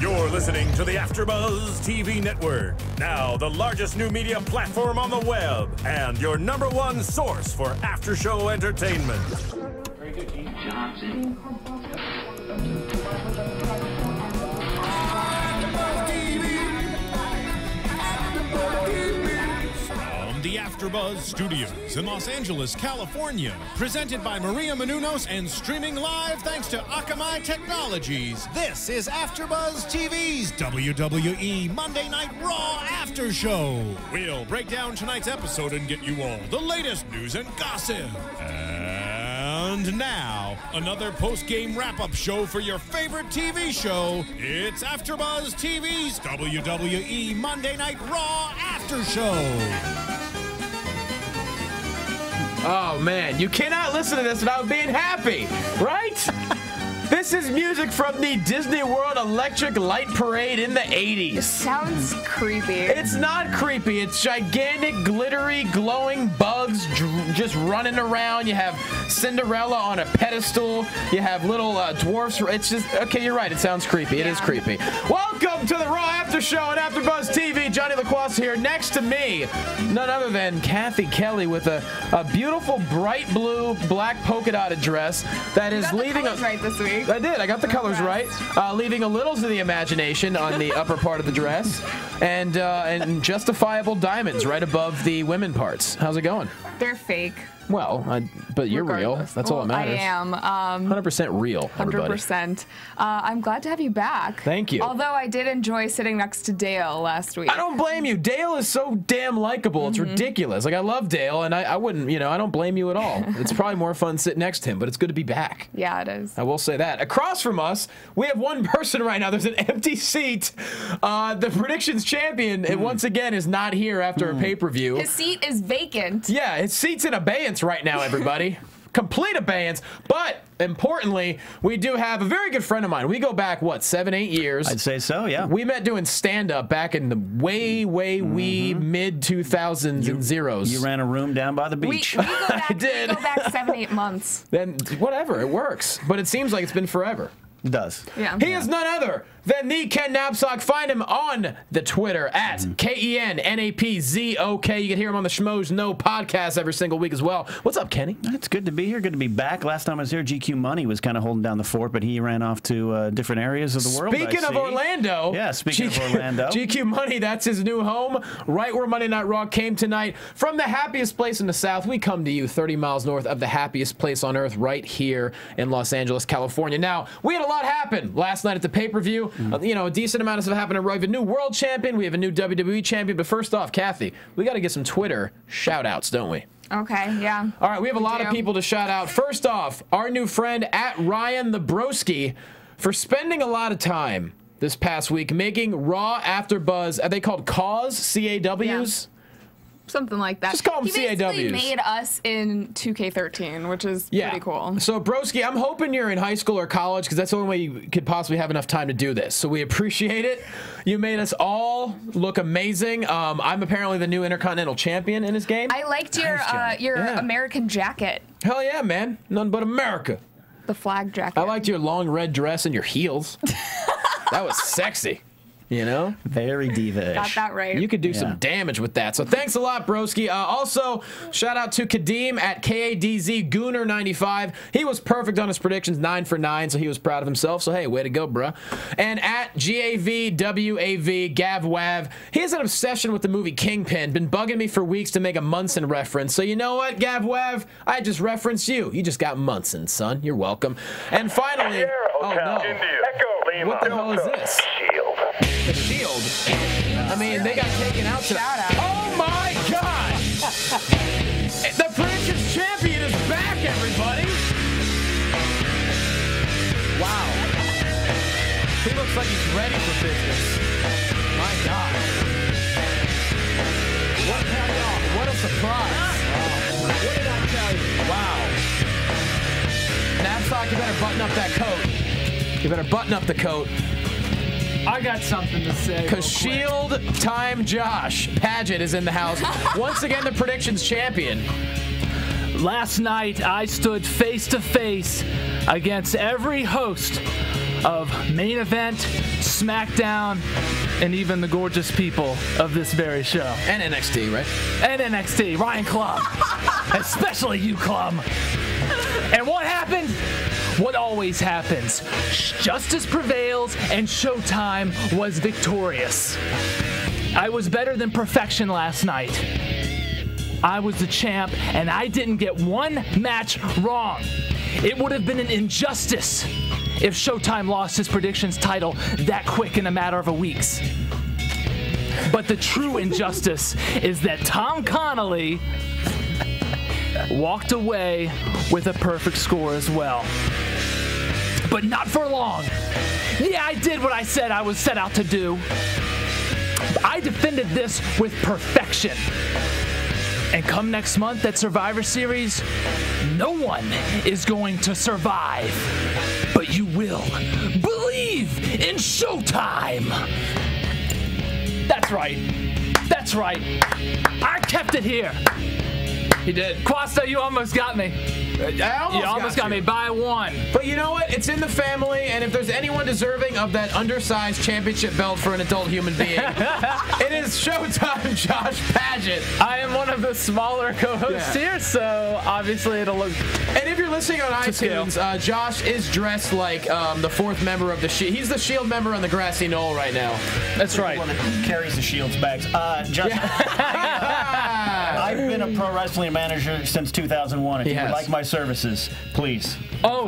You're listening to the AfterBuzz TV Network, now the largest new media platform on the web, and your #1 source for after-show entertainment. Very good, Keith Johnson. From the AfterBuzz Studios in Los Angeles, California, presented by Maria Menounos and streaming live thanks to Akamai Technologies. This is AfterBuzz TV's WWE Monday Night Raw After Show. We'll break down tonight's episode and get you all the latest news and gossip. And now, another post-game wrap-up show for your favorite TV show. It's AfterBuzz TV's WWE Monday Night Raw After Show. Oh, man, you cannot listen to this without being happy, right? This is music from the Disney World Electric Light Parade in the 80s. Sounds creepy. It's not creepy. It's gigantic, glittery, glowing bugs just running around. You have Cinderella on a pedestal. You have little dwarfs. It's just, okay, you're right. It sounds creepy. It is creepy. Welcome to the Raw After Show on AfterBuzz TV. Jonny Loquasto here. Next to me, none other than Cathy Kelley with a beautiful bright blue, black polka dotted dress that is leaving us right this week. I did. I got the colors right. Leaving a little to the imagination on the upper part of the dress, and justifiable diamonds right above the women parts. How's it going? They're fake. Well, but you're real. That's all that matters. I am. 100% real, everybody. 100%. I'm glad to have you back. Thank you. Although I did enjoy sitting next to Dale last week. I don't blame you. Dale is so damn likable. It's ridiculous. Like, I love Dale, and I wouldn't, I don't blame you at all. It's probably more fun sitting next to him, but it's good to be back. Yeah, it is. I will say that. Across from us, we have one person right now. There's an empty seat. The predictions champion, once again, is not here after a pay-per-view. His seat is vacant. Yeah, his seat's in abeyance right now, everybody. Complete abeyance. But importantly, we do have a very good friend of mine. We go back, what, 7, 8 years? I'd say so, yeah. We met doing stand-up back in the way mid-2000s and zeros. You ran a room down by the beach. We go back, I did. We go back 7, 8 months. Then whatever, it works. But it seems like it's been forever. It does. Yeah. He is none other than the Ken Napzok. Find him on the Twitter at KenNapzok. You can hear him on the Schmoes No podcast every single week as well. What's up, Kenny? It's good to be here. Good to be back. Last time I was here, GQ Money was kind of holding down the fort, but he ran off to different areas of the world. Speaking of Orlando. Yeah, speaking of Orlando. GQ Money, that's his new home, right where Monday Night Raw came tonight. From the happiest place in the South, we come to you 30 miles north of the happiest place on earth, right here in Los Angeles, California. Now, we had a lot happen last night at the pay-per-view. A decent amount of stuff happened. We have a new world champion. We have a new WWE champion. But first off, Cathy, we got to get some Twitter shout-outs, don't we? Okay, yeah. All right, we have a lot of people to shout out. First off, our new friend at Ryan the Broski for spending a lot of time this past week making Raw AfterBuzz. Are they called CAWs? C-A-Ws? Yeah. Something like that. Just call them he basically CAWs. made us in 2K13, which is pretty cool. So, Broski, I'm hoping you're in high school or college because that's the only way you could possibly have enough time to do this. So we appreciate it. You made us all look amazing. I'm apparently the new Intercontinental Champion in his game. I liked your American jacket. Hell yeah, man. None but America. The flag jacket. I liked your long red dress and your heels. That was sexy. Very diva-ish. Got that right. You could do some damage with that. So thanks a lot, broski. Also, shout out to Kadeem at KADZ-Gooner95. He was perfect on his predictions, 9 for 9, so he was proud of himself. So, hey, way to go, bruh. And at GAVWAV, GavWav, he has an obsession with the movie Kingpin. Been bugging me for weeks to make a Munson reference. So you know what, GavWav? I just referenced you. You just got Munson, son. You're welcome. And finally... Oh, no. What the hell is this? The Shield. I mean, they got taken out to... Oh, my God! The predictions champion is back, everybody! Wow. He looks like he's ready for business. My God. What a surprise. What did I tell you? Wow. Napzok, you better button up that coat. You better button up the coat. I got something to say. Because Shield Time Josh Padgett is in the house. Once again, the predictions champion. Last night, I stood face to face against every host of Main Event, SmackDown, and even the gorgeous people of this very show. And NXT, right? And NXT, Ryan Club. Especially you, Club. And what happened? What always happens. Justice prevails, and Showtime was victorious. I was better than perfection last night. I was the champ, and I didn't get one match wrong. It would have been an injustice if Showtime lost his predictions title that quick in a matter of weeks. But the true injustice is that Tom Connolly walked away with a perfect score as well. But not for long. Yeah, I did what I said I was set out to do. I defended this with perfection. And come next month at Survivor Series, no one is going to survive. But you will believe in Showtime. That's right. That's right. I kept it here. He did. Quasto, you almost got me. You almost got me by one. But you know what? It's in the family, and if there's anyone deserving of that undersized championship belt for an adult human being, it is Showtime Josh Padgett. I am one of the smaller co-hosts here, so obviously it'll look. And if you're listening on iTunes, Josh is dressed like the fourth member of the Shield. He's the Shield member on the grassy knoll right now. That's right. The one that carries the Shield's bags. Josh, I've been a pro wrestling manager since 2001. If you would like my services, please. Oh,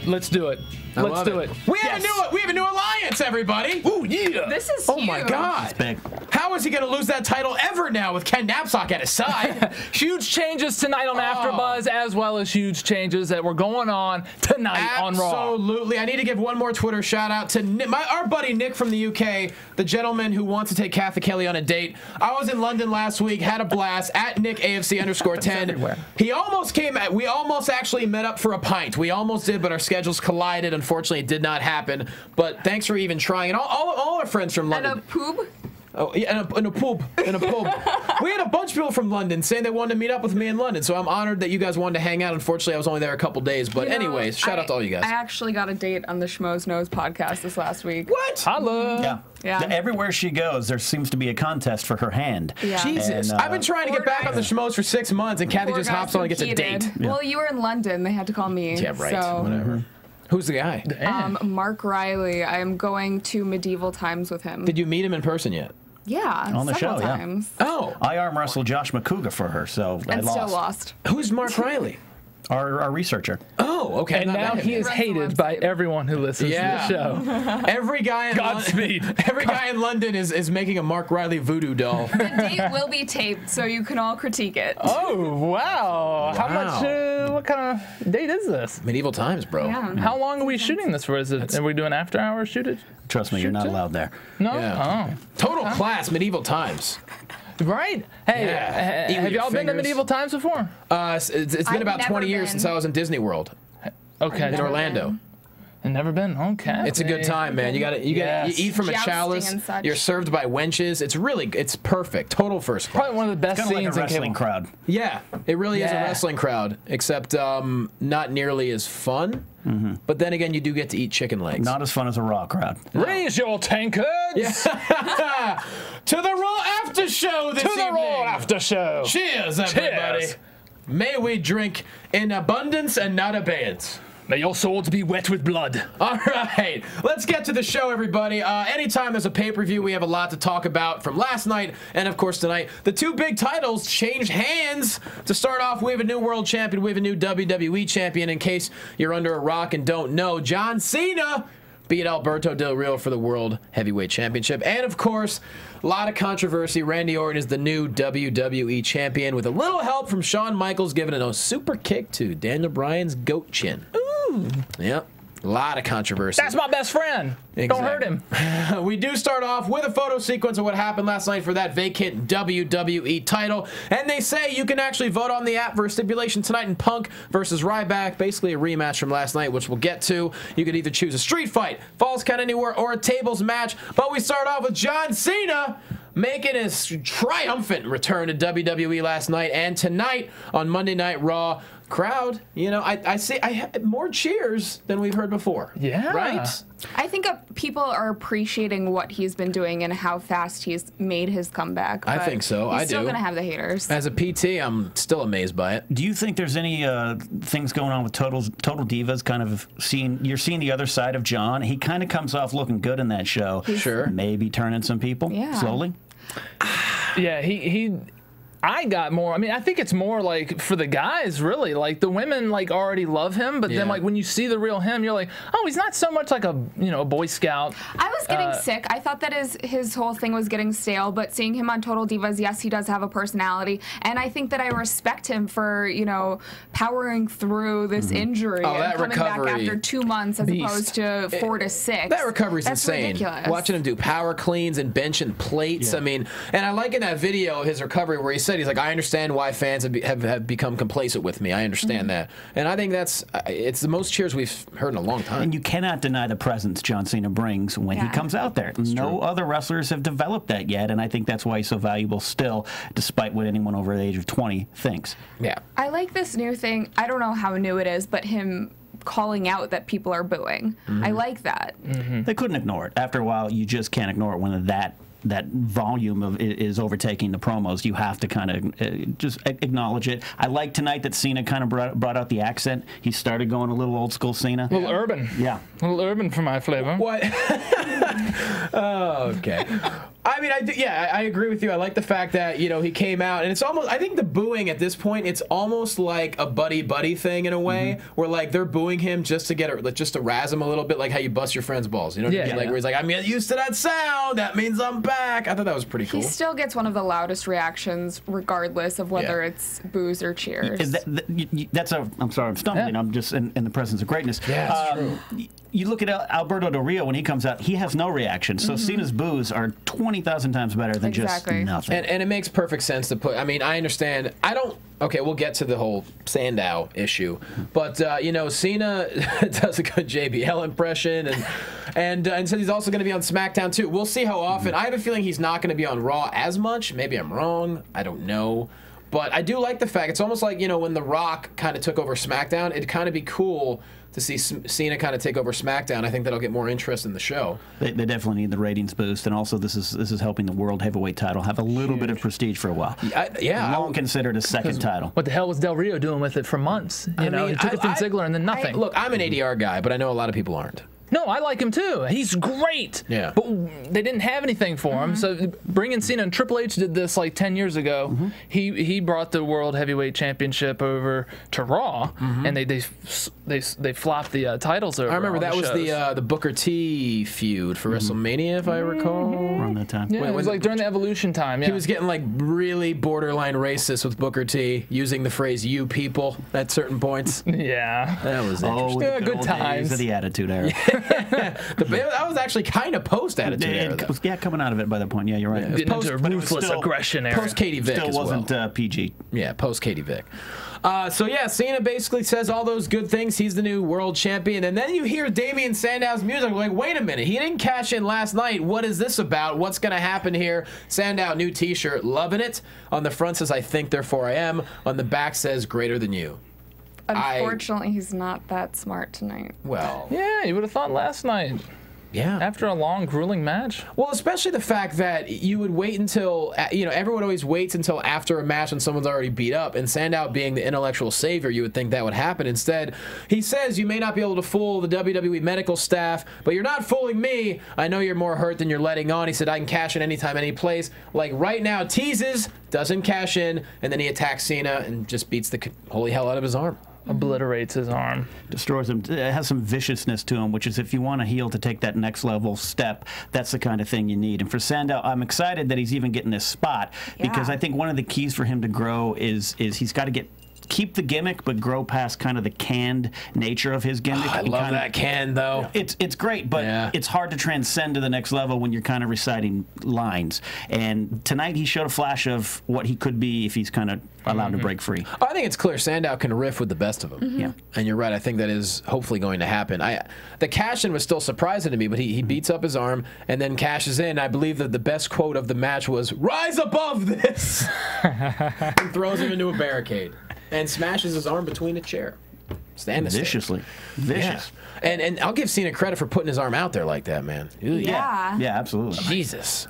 let's do it. Let's do it. We have a new alliance, everybody. Ooh, yeah. This is Oh my God. It's big. How is he going to lose that title ever now with Ken Napzok at his side? Huge changes tonight on AfterBuzz, as well as huge changes that were going on tonight on Raw. Absolutely. I need to give one more Twitter shout out to our buddy Nick from the UK, the gentleman who wants to take Cathy Kelley on a date. I was in London last week, had a blast at NickAFC_10. He almost came. We almost actually met up for a pint. We almost did, but our schedules collided. Unfortunately, it did not happen. But thanks for even trying. And all our friends from London. And a poop? Oh, yeah, and a pub. We had a bunch of people from London saying they wanted to meet up with me in London, so I'm honored that you guys wanted to hang out. Unfortunately, I was only there a couple days, but anyways, shout out to all you guys. I actually got a date on the Schmoes Knows podcast this last week. What? Hello. Yeah. Everywhere she goes, there seems to be a contest for her hand. Yeah. Jesus. And, I've been trying to get back on the Schmoes for 6 months, and Cathy just hops on and gets a date. Well, you were in London. They had to call me. Yeah, right. So. Whatever. Who's the guy? Mark Riley. I am going to medieval times with him. Did you meet him in person yet? Yeah, On the several show, times. Oh. I arm wrestled Josh McCouga for her, so I And lost. still lost. Who's Mark Riley? Our researcher. Oh, okay. And now he is hated by everyone who listens to the show. Every guy in Godspeed. Every guy in London is making a Mark Riley voodoo doll. The date will be taped, so you can all critique it. Oh, wow. How much, what kind of date is this? Medieval times, bro. Yeah. How long are we shooting this for? Are we doing after hours shootage? Trust me, you're not allowed there. No? Yeah. Total class, medieval times. Oh. Right. Hey, Yeah. Eat with have your y'all been to fingers. medieval times before? It's been I've about never 20 years been. since I was in Disney World Okay. in Orlando. I've never been. Okay. It's a good time, man. You Yes. eat from a Jousting chalice. and such. You're served by wenches. It's perfect. Total first class. Probably one of the best Kind of like a scenes in wrestling cable. crowd. Yeah, it really is a Yeah. wrestling crowd, except not nearly as fun. But then again, you do get to eat chicken legs. Not as fun as a Raw crowd. Raise your tankards To the Raw After Show this to the evening. Raw After Show. Cheers, everybody. Cheers. May we drink in abundance and not abeyance. May your swords be wet with blood. All right, let's get to the show, everybody. Anytime there's a pay-per-view, we have a lot to talk about from last night and, of course, tonight. The two big titles changed hands. To start off, we have a new world champion. We have a new WWE champion. In case you're under a rock and don't know, John Cena beat Alberto Del Rio for the World Heavyweight Championship. And, of course, a lot of controversy. Randy Orton is the new WWE champion with a little help from Shawn Michaels giving a super kick to Daniel Bryan's goat chin. Ooh. Yep. A lot of controversy. That's my best friend. Don't hurt him. We do start off with a photo sequence of what happened last night for that vacant WWE title. And they say you can actually vote on the app for a stipulation tonight in Punk versus Ryback. Basically a rematch from last night, which we'll get to. You could either choose a street fight, falls count anywhere, or a tables match. But we start off with John Cena making his triumphant return to WWE last night and tonight on Monday Night Raw. crowd, you know, I see more cheers than we've heard before. Yeah. Right? I think people are appreciating what he's been doing and how fast he's made his comeback. I think so. He's I still do. going to have the haters. As a PT, I'm still amazed by it. Do you think there's any things going on with Total Divas? Kind of you're seeing the other side of John. He kind of comes off looking good in that show. Sure. Maybe turning some people slowly. Yeah, I got more. I mean, I think it's more like for the guys, really. Like the women, like already love him, but then like when you see the real him, you're like, oh, he's not so much like a a Boy Scout. I was getting sick. I thought that his whole thing was getting stale, but seeing him on Total Divas, yes, he does have a personality, and I think that I respect him for powering through this injury and coming back after 2 months as opposed to 4 to 6. That recovery's That's insane. ridiculous. Watching him do power cleans and benching plates. I mean, and I like in that video of his recovery where he said he's like, I understand why fans have become complacent with me. I understand that, and I think it's the most cheers we've heard in a long time. And you cannot deny the presence John Cena brings when he comes out there. No other wrestlers have developed that yet, and I think that's why he's so valuable still, despite what anyone over the age of 20 thinks. Yeah. I like this new thing. I don't know how new it is, but him calling out that people are booing. I like that. They couldn't ignore it. After a while, you just can't ignore it when that volume is overtaking the promos. You have to kind of just acknowledge it. I like tonight that Cena kind of brought out the accent. He started going a little old school Cena. A little urban. Yeah. A little urban for my flavor. What? Oh, okay. I mean, I agree with you. I like the fact that, he came out, and it's almost, I think the booing at this point, it's almost like a buddy-buddy thing in a way, where, like, they're booing him just to razz him a little bit, like how you bust your friend's balls, you know what I mean? Like, where he's like, I'm used to that sound, that means I'm back. I thought that was pretty cool. He still gets one of the loudest reactions, regardless of whether it's boos or cheers. I'm sorry, I'm stumbling. I'm just in the presence of greatness. Yeah, that's true. You look at Alberto Del Rio when he comes out, he has no reaction. So Cena's boos are 20,000 times better than just nothing. And it makes perfect sense to put. I mean, I understand. Okay, we'll get to the whole Sandow issue, but Cena does a good JBL impression, and says he's also going to be on SmackDown too. We'll see how often. I have a feeling he's not going to be on Raw as much. Maybe I'm wrong. I don't know. But I do like the fact, it's almost like, when The Rock kind of took over SmackDown, it'd kind of be cool to see Cena kind of take over SmackDown. I think that'll get more interest in the show. They definitely need the ratings boost, and also this is helping the World Heavyweight title have a little bit of prestige for a while. Long considered a second title. What the hell was Del Rio doing with it for months? He took it from Ziggler and then nothing. Look, I'm an ADR guy, but I know a lot of people aren't. No, I like him too. He's great. Yeah. But they didn't have anything for him. So bringing Cena, and Triple H did this like 10 years ago. He brought the World Heavyweight Championship over to Raw, and they flopped the titles over. I remember that was shows. the Booker T feud for WrestleMania, if I recall. Around that time. Yeah, it was like during the Evolution time. Yeah. He was getting like really borderline racist with Booker T, using the phrase "you people" at certain points. Yeah. That was interesting. Yeah, good times. Of the Attitude Era. That was actually kind of post-Attitude Era. Coming out of it by that point. Yeah, you're right. Yeah, Getting into ruthless aggression era. Post-Katie Vick Still wasn't PG. Yeah, post-Katie Vick. Cena basically says all those good things. He's the new world champion. And then you hear Damien Sandow's music. Like, wait a minute. He didn't cash in last night. What is this about? What's going to happen here? Sandow, new t-shirt. Loving it. On the front says, I think, therefore I am. On the back says, greater than you. Unfortunately, he's not that smart tonight. Well. Yeah, you would have thought last night. Yeah. After a long, grueling match. Well, especially the fact that you would wait until, everyone always waits until after a match when someone's already beat up. And Sandow being the intellectual savior, you would think that would happen. Instead, he says, you may not be able to fool the WWE medical staff, but you're not fooling me. I know you're more hurt than you're letting on. He said, I can cash in anytime, any place. Like right now, teases, doesn't cash in, and then he attacks Cena and just beats the holy hell out of his arm. Obliterates his arm. Destroys him. It has some viciousness to him, which is if you want a heel to take that next level step, that's the kind of thing you need. And for Sandow, I'm excited that he's even getting this spot because I think one of the keys for him to grow is he's got to keep the gimmick, but grow past kind of the canned nature of his gimmick. I love that can, though. It's great, but it's hard to transcend to the next level when you're kind of reciting lines. And tonight he showed a flash of what he could be if he's kind of allowed to break free. I think it's clear Sandow can riff with the best of them. Yeah. And you're right. I think that is hopefully going to happen. The cash-in was still surprising to me, but he beats up his arm and then cashes in. I believe that the best quote of the match was, "Rise above this!" and throws him into a barricade. and smashes his arm between a chair. Stand viciously. Vicious. Yeah. And I'll give Cena credit for putting his arm out there like that, man. Yeah. Yeah, absolutely. Jesus.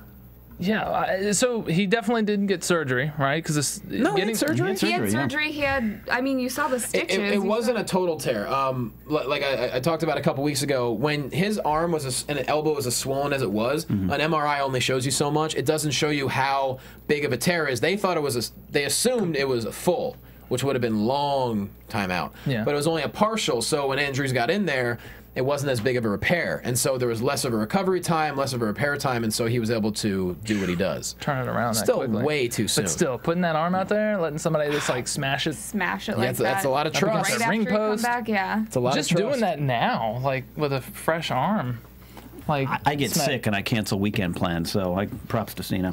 Yeah, so he definitely didn't get surgery, right? Because he had surgery. He had surgery. He had. I mean, you saw the stitches. It wasn't a total tear. Like I talked about a couple weeks ago, when his arm was and elbow was as swollen as it was, an MRI only shows you so much. It doesn't show you how big of a tear is. They thought it was. They assumed it was a full, which would have been long time out. Yeah. But it was only a partial. So when injuries got in there, it wasn't as big of a repair, and so there was less of a recovery time, less of a repair time, and so he was able to do what he does. Turn it around Still that quickly. way too soon. But still, putting that arm out there, letting somebody just like smash it like that. That's a lot of trust. Right after ring you come post. back, yeah. It's a lot just of trust. doing that now, like with a fresh arm. Like I get sick and I cancel weekend plans, so props to Cena.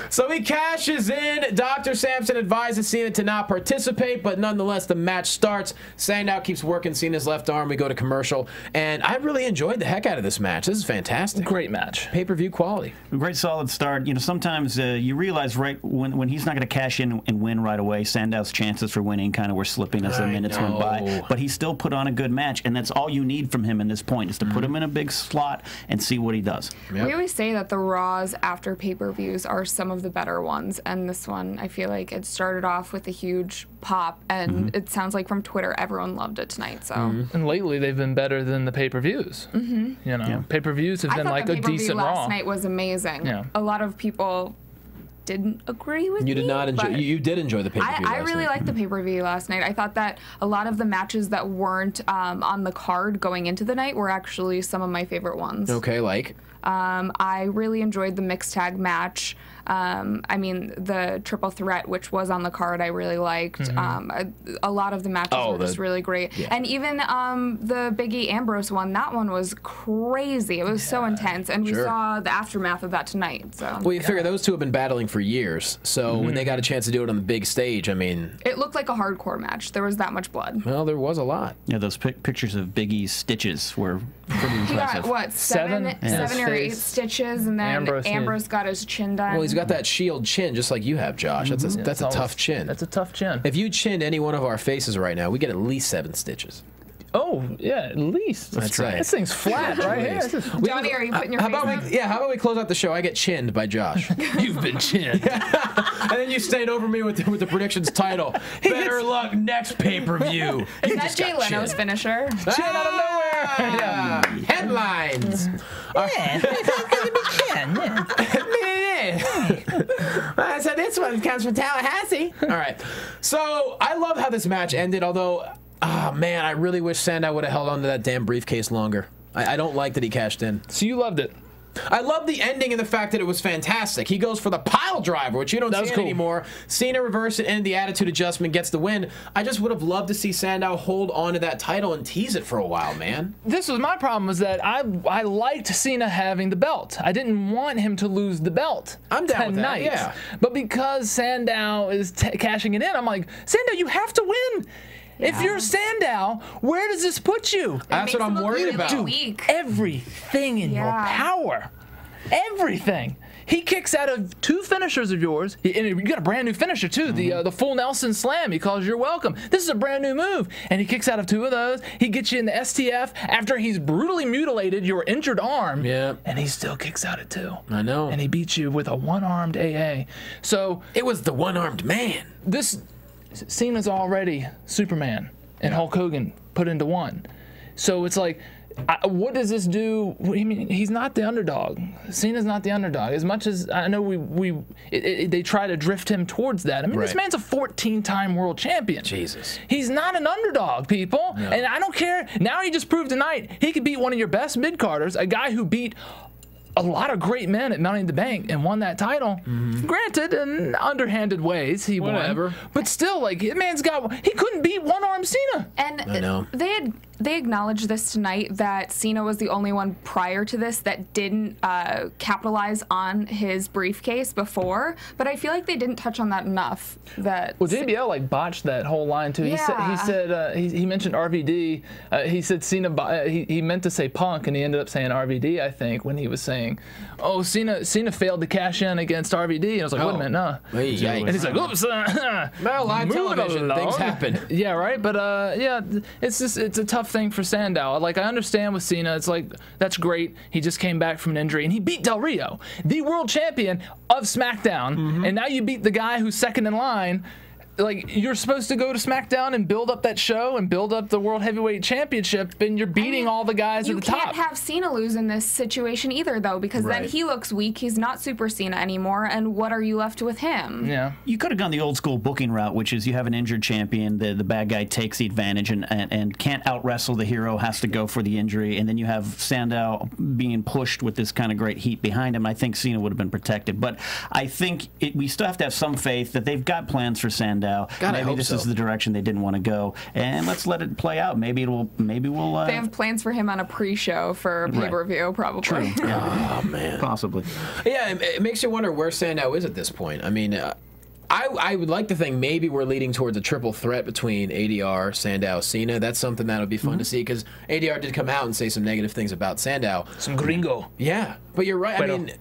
So he cashes in. Dr. Sampson advises Cena to not participate, but nonetheless, the match starts. Sandow keeps working Cena's left arm. We go to commercial, and I really enjoyed the heck out of this match. This is fantastic. Great match. Pay-per-view quality. Great solid start. You know, sometimes you realize right when he's not going to cash in and win right away, Sandow's chances for winning kind of were slipping as the minutes went by. But he still put on a good match, and that's all you need from him in this point is to put him in a big slot and see what he does. Yep. We always say that the Raws after pay-per-views are some of the better ones, and this one, I feel like it started off with a huge pop, and it sounds like from Twitter everyone loved it tonight. So and lately they've been better than the pay-per-views. You know, pay-per-views have been like a decent Raw. Last night was amazing. Yeah. A lot of people didn't agree with me. You did not enjoy. You did enjoy the pay-per-view. I really liked the pay-per-view last night. I thought that a lot of the matches that weren't on the card going into the night were actually some of my favorite ones. Okay, like. I really enjoyed the mixed tag match. I mean, the triple threat, which was on the card, I really liked. A lot of the matches were just really great. Yeah. And even the Big E Ambrose one, that one was crazy. It was so intense. And we saw the aftermath of that tonight. So. Well, you figure those two have been battling for years. So when they got a chance to do it on the big stage, I mean. It looked like a hardcore match. There was that much blood. Well, there was a lot. Yeah, those pictures of Big E's stitches were pretty impressive. He got, what, seven or 8 stitches, and then Ambrose got his chin done. Well, he's got that shield chin just like you have, Josh. That's a tough chin. That's a tough chin. If you chinned any one of our faces right now, we get at least 7 stitches. Oh, yeah, at least. That's right. This thing's flat right here. Johnny, are you putting your face up? How about we close out the show? I get chinned by Josh. You've been chinned. And then you stayed over me with the predictions title. Better luck next pay-per-view. Is that Jay Leno's finisher? Chin out of nowhere. Headlines. So this one comes from Tallahassee. All right. So I love how this match ended, although, man, I really wish Sandow would have held on to that damn briefcase longer. I don't like that he cashed in. So you loved it. I love the ending and the fact that it was fantastic. He goes for the pile driver, which you don't see anymore. Cena reversed it and the attitude adjustment gets the win. I just would have loved to see Sandow hold on to that title and tease it for a while, man. This was my problem, was that I liked Cena having the belt. I didn't want him to lose the belt. I'm down with that, yeah. But because Sandow is cashing it in, I'm like, Sandow, you have to win. Yeah. If you're Sandow, where does this put you? That's what I'm worried about. Do everything in your power. Everything. He kicks out of 2 finishers of yours. And you got a brand new finisher, too. The full Nelson Slam. He calls you're welcome. This is a brand new move. And he kicks out of 2 of those. He gets you in the STF after he's brutally mutilated your injured arm. Yeah. And he still kicks out at 2. I know. And he beats you with a one-armed AA. So it was the one-armed man. Cena's already Superman and Hulk Hogan put into one. So it's like, what does this do? I mean, he's not the underdog. Cena's not the underdog. As much as I know they try to drift him towards that. I mean, this man's a 14-time world champion. Jesus. He's not an underdog, people. No. And I don't care. Now he just proved tonight he could beat one of your best mid-carders, a guy who beat a lot of great men at Money in the Bank and won that title. Granted, in underhanded ways, he won. But still, like, the man's he couldn't beat one-armed Cena. And I know. they acknowledged this tonight that Cena was the only one prior to this that didn't capitalize on his briefcase before, but I feel like they didn't touch on that enough. Well, JBL like botched that whole line too. Yeah. He mentioned RVD. He said Cena. He meant to say Punk, and he ended up saying RVD. I think when he was saying, "Oh, Cena failed to cash in against RVD," and I was like, "Wait a minute, no." And he's like, "Oops." Well, live television, things happen. Yeah, right. But yeah, it's a tough thing for Sandow. Like, I understand with Cena, it's like, that's great. He just came back from an injury, and he beat Del Rio, the world champion of SmackDown, and now you beat the guy who's second in line. Like, you're supposed to go to SmackDown and build up that show and build up the World Heavyweight Championship, and you're beating all the guys at the top. You can't have Cena lose in this situation either, though, because then he looks weak. He's not Super Cena anymore, and what are you left with him? Yeah. You could have gone the old school booking route, which is you have an injured champion, the bad guy takes the advantage and can't out-wrestle the hero, has to go for the injury, and then you have Sandow being pushed with this kind of great heat behind him. I think Cena would have been protected, but I think we still have to have some faith that they've got plans for Sandow. Maybe this is the direction they didn't want to go, and let's let it play out. Maybe we'll. They have plans for him on a pre-show for pay-per-view, probably. True. Oh man, possibly. Yeah, it makes you wonder where Sandow is at this point. I mean, I would like to think maybe we're leading towards a triple threat between ADR, Sandow, Cena. That's something that would be fun to see, because ADR did come out and say some negative things about Sandow. Some gringo. Yeah, but you're right. I mean,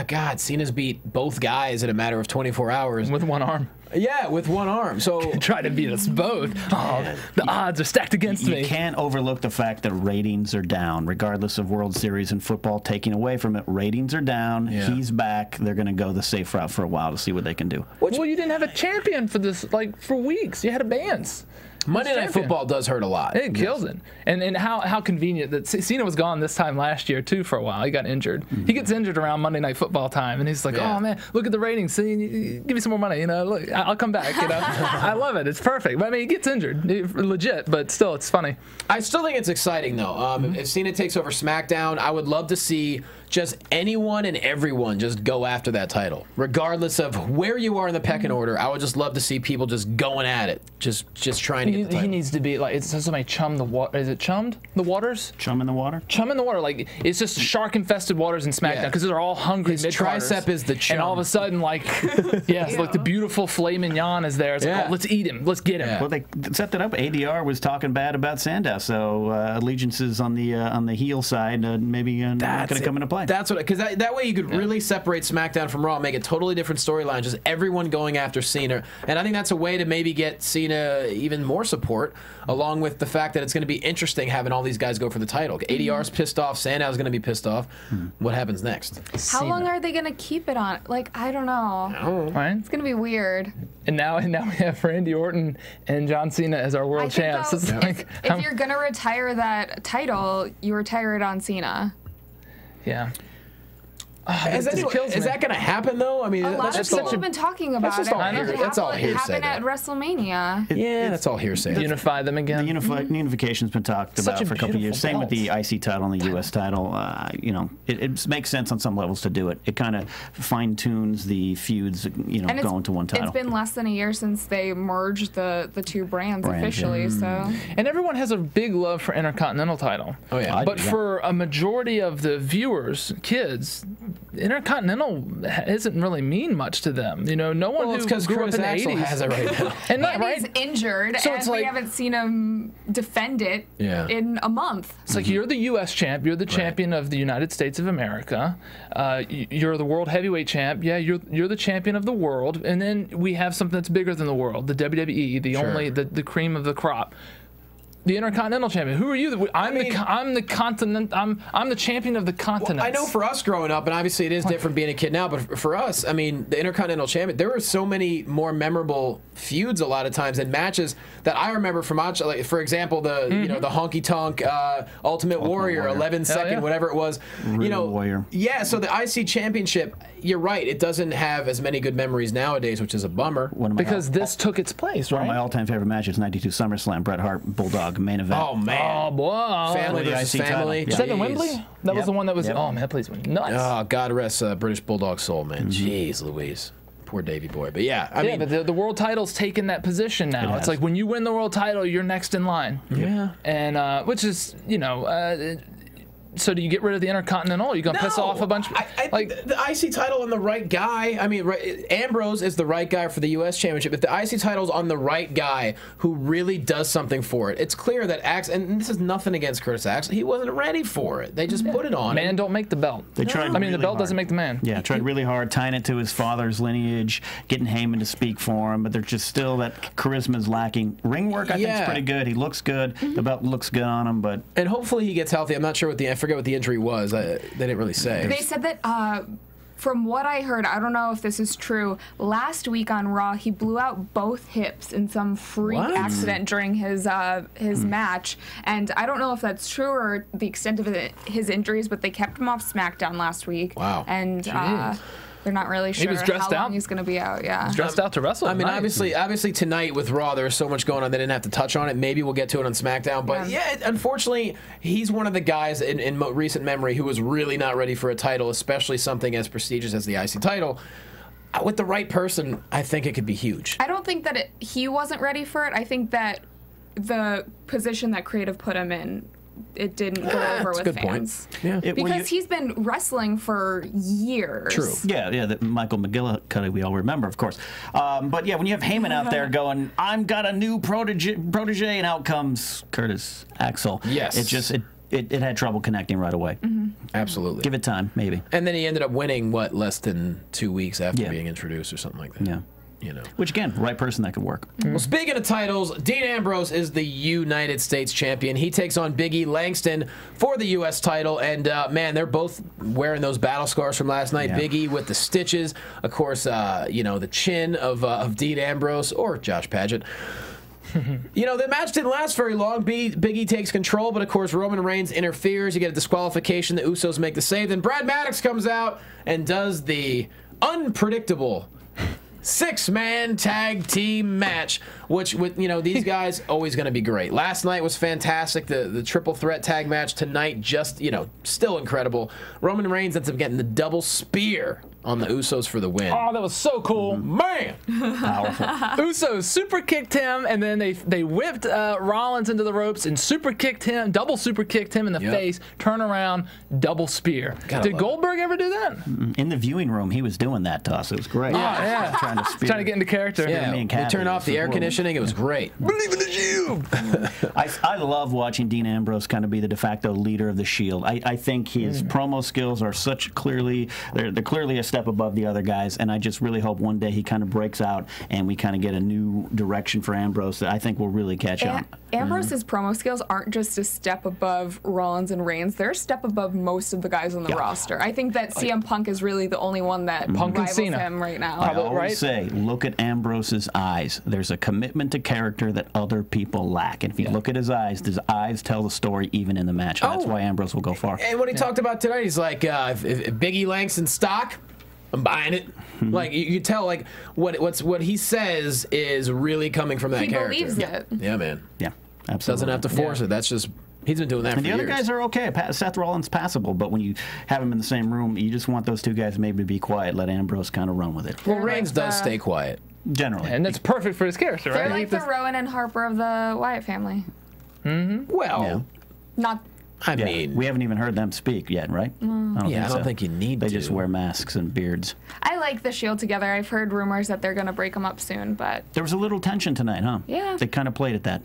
God, Cena's beat both guys in a matter of 24 hours. With one arm. Yeah, with one arm. So try to beat us both. Oh, the odds are stacked against me. You can't overlook the fact that ratings are down, regardless of World Series and football taking away from it. Ratings are down. Yeah. He's back. They're going to go the safe route for a while to see what they can do. Well, you didn't have a champion for this, like, for weeks. You had a bands. Monday Night Football does hurt a lot. It kills it. And how convenient that Cena was gone this time last year, too, for a while. He got injured. He gets injured around Monday Night Football time, and he's like, oh, man, look at the ratings. See, give me some more money. You know, look, I'll come back. You know, I love it. It's perfect. But, I mean, he gets injured. Legit, but still, it's funny. I still think it's exciting, though. If Cena takes over SmackDown, I would love to see just anyone and everyone just go after that title, regardless of where you are in the pecking order. I would just love to see people just going at it, just trying to get the title. He needs to be like, it's somebody chum the water. Is it chummed the waters? Chum in the water. Chum in the water. Like, it's just shark-infested waters in SmackDown, because they're all hungry mid-carders. Tricep is the chum, and all of a sudden, like, like the beautiful filet mignon is there. It's like, oh, let's eat him. Let's get him. Well, they set that up. ADR was talking bad about Sandow, so allegiances on the heel side maybe not going to come into play. That's what, because that way you could really separate SmackDown from Raw, make a totally different storyline, just everyone going after Cena. And I think that's a way to maybe get Cena even more support, along with the fact that it's going to be interesting having all these guys go for the title. ADR's pissed off, Sandow's going to be pissed off. What happens next? How long are they going to keep it on? Like, I don't know. Right? It's going to be weird. And now we have Randy Orton and John Cena as our world champs. If you're going to retire that title, you retire it on Cena. Yeah. Is that going to happen, though? I mean, a lot of people have been talking about it. That's all hearsay. It happened at WrestleMania. That's all hearsay. Unify them again. The unification's been talked about for a couple of years. Same with the IC title and the US title. You know, it makes sense on some levels to do it. It kind of fine tunes the feuds. You know, going to one title. It's been less than a year since they merged the two brands officially. So. And everyone has a big love for Intercontinental title. Oh yeah. But for a majority of the viewers, kids, Intercontinental doesn't really mean much to them. You know, no one who grew up in the 80s has it right now. And he's injured, so and we haven't seen him defend it in a month. It's like, you're the U.S. champ. You're the champion of the United States of America. You're the world heavyweight champ. Yeah, you're the champion of the world. And then we have something that's bigger than the world, the WWE, the cream of the crop. The Intercontinental Champion. Who are you? I'm the continent. I'm the champion of the continent. Well, I know for us growing up, and obviously it is different being a kid now, but for us, I mean, the Intercontinental Champion, there were so many more memorable feuds a lot of times and matches that I remember from, like, for example, the the honky tonk Ultimate Warrior 11-second, whatever it was. Warrior. Yeah. So the IC Championship, you're right, it doesn't have as many good memories nowadays, which is a bummer. Because this took its place, right? One of my all-time favorite matches, '92 SummerSlam, Bret Hart, Bulldog main event. Oh man! Oh boy! Family versus family. Was that in Wembley? That was the one that was. Oh man, that place went nuts. Oh, God rest British Bulldog soul, man. Jeez Louise. Poor Davey boy. But yeah, I mean, but the world title's taken that position now. It's like when you win the world title, you're next in line. Yeah. And which is, so do you get rid of the Intercontinental? You're gonna piss off a bunch of like the IC title on the right guy. I mean, Ambrose is the right guy for the U.S. Championship. If the IC title's on the right guy who really does something for it, it's clear that Axe, and this is nothing against Curtis Axel, he wasn't ready for it. They just put it on. Man don't make the belt. They tried. I mean, the belt doesn't make the man. Yeah, tried really hard, tying it to his father's lineage, getting Heyman to speak for him, but there's just still that charisma's lacking. Ring work, I think, is pretty good. He looks good. The belt looks good on him, but and hopefully he gets healthy. I'm not sure I forget what the injury was. They didn't really say. They said that from what I heard, I don't know if this is true, last week on Raw, he blew out both hips in some freak accident during his match. And I don't know if that's true or the extent of his injuries, but they kept him off SmackDown last week. Wow. And they're not really sure how long he's going to be out. Yeah. He's dressed out to wrestle. I mean, obviously tonight with Raw, there's so much going on. They didn't have to touch on it. Maybe we'll get to it on SmackDown. But unfortunately, he's one of the guys in recent memory who was really not ready for a title, especially something as prestigious as the IC title. With the right person, I think it could be huge. I don't think that he wasn't ready for it. I think that the position that Creative put him in, it didn't go over with fans. Yeah. Because he's been wrestling for years. True. Yeah, the Michael McGillicuddy we all remember, of course. But yeah, when you have Heyman out there going, "I'm got a new protege," and out comes Curtis Axel. Yes. It had trouble connecting right away. Absolutely. Give it time, maybe. And then he ended up winning less than 2 weeks after being introduced or something like that. Yeah. Which again, right person that could work. Well, speaking of titles, Dean Ambrose is the United States champion. He takes on Big E Langston for the U.S. title, and man, they're both wearing those battle scars from last night. Big E with the stitches, of course. The chin of Dean Ambrose or Josh Padgett. The match didn't last very long. Big E takes control, but of course Roman Reigns interferes. You get a disqualification. The Usos make the save. Then Brad Maddox comes out and does the unpredictable 6-man tag team match, which with these guys always going to be great. Last night was fantastic. The triple threat tag match tonight just still incredible. Roman Reigns ends up getting the double spear on the Usos for the win. Oh, that was so cool, man! Powerful. Usos super kicked him, and then they whipped Rollins into the ropes and double super kicked him in the face. Turn around, double spear. Did Goldberg ever do that? In the viewing room, he was doing that to us. It was great. Yeah. Trying to get into character. Yeah, we turned off the air conditioning. It was great. Believe in the Shield. I love watching Dean Ambrose kind of be the de facto leader of the Shield. I think his promo skills are they're clearly a step above the other guys, and I just really hope one day he kind of breaks out and we kind of get a new direction for Ambrose that I think will really catch on. Ambrose's promo skills aren't just a step above Rollins and Reigns. They're a step above most of the guys on the roster. I think that CM Punk is really the only one that rivals him right now. I always say, look at Ambrose's eyes. There's a commitment to character that other people lack. And if you look at his eyes tell the story even in the match. That's why Ambrose will go far. And what he talked about tonight, he's like, if Big E Langston's stock, I'm buying it. Like you can tell, like what he says is really coming from that character. He believes it. Yeah, man. Yeah, absolutely. Doesn't have to force it. That's just he's been doing that. And for the other years. guys are okay. Seth Rollins passable, but when you have him in the same room, you just want those two guys maybe to be quiet. Let Ambrose kind of run with it. Well, Reigns does stay quiet generally, and that's perfect for his character, right? They're like the Rowan and Harper of the Wyatt family. Well, not. I mean, we haven't even heard them speak yet, right? I don't think you need They to. just wear masks and beards. I like the Shield together. I've heard rumors that they're going to break them up soon, but There was a little tension tonight, huh? Yeah. They kind of played at that.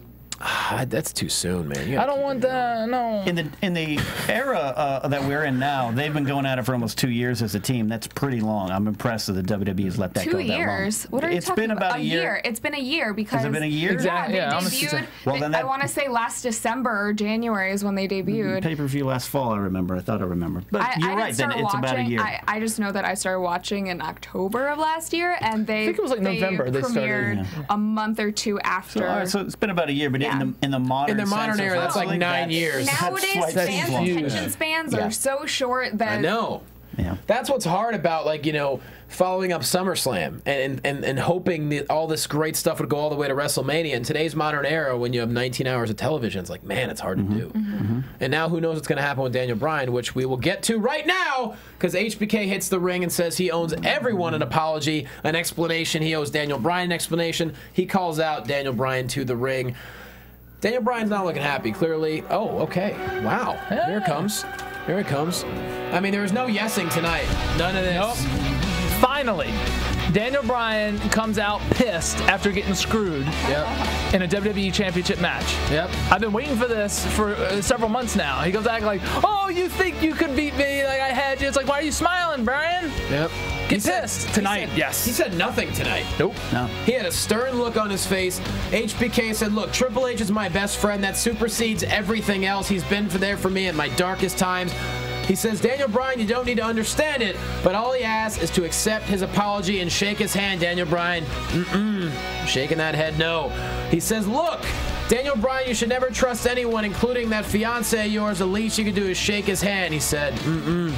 That's too soon, man. I don't want that. No. In the era that we're in now, they've been going at it for almost 2 years as a team. That's pretty long. I'm impressed that the WWE has let that go that long. 2 years? What are you talking about? It's been about a year. It's been a year because... Has it been a year? Exactly. Yeah, they Yeah, debuted. Well, then I want to say last December or January is when they debuted. Pay-per-view last fall, I remember. I thought I remembered. But you're right, then it's about a year. I just know that I started watching in October of last year, and I think it was like November they premiered a month or two after. So, all right, so it's been about a year, but in the modern modern era, that's like 9 years. Nowadays, fans' attention spans are so short that I know. Yeah. That's what's hard about, like, you know, following up SummerSlam and hoping that all this great stuff would go all the way to WrestleMania. In today's modern era, when you have 19 hours of television, it's like, man, it's hard to do. And now who knows what's going to happen with Daniel Bryan, which we will get to right now, because HBK hits the ring and says he owes everyone an apology, an explanation. He owes Daniel Bryan an explanation. He calls out Daniel Bryan to the ring. Daniel Bryan's not looking happy, clearly. Oh, okay. Wow. Here it comes. Here it comes. I mean, there was no yesing tonight. None of this. Nope. Finally, Daniel Bryan comes out pissed after getting screwed in a WWE Championship match. Yep. I've been waiting for this for several months now. He goes back like, oh, you think you could beat me? Like, I had you. It's like, why are you smiling, Bryan? Yep. Get pissed. Tonight, yes. He said nothing tonight. Nope. No. He had a stern look on his face. HBK said, look, Triple H is my best friend. That supersedes everything else. He's been there for me at my darkest times. He says, Daniel Bryan, you don't need to understand it, but all he asks is to accept his apology and shake his hand, Daniel Bryan. Shaking that head, no. He says, look, Daniel Bryan, you should never trust anyone, including that fiance of yours. The least you can do is shake his hand. He said,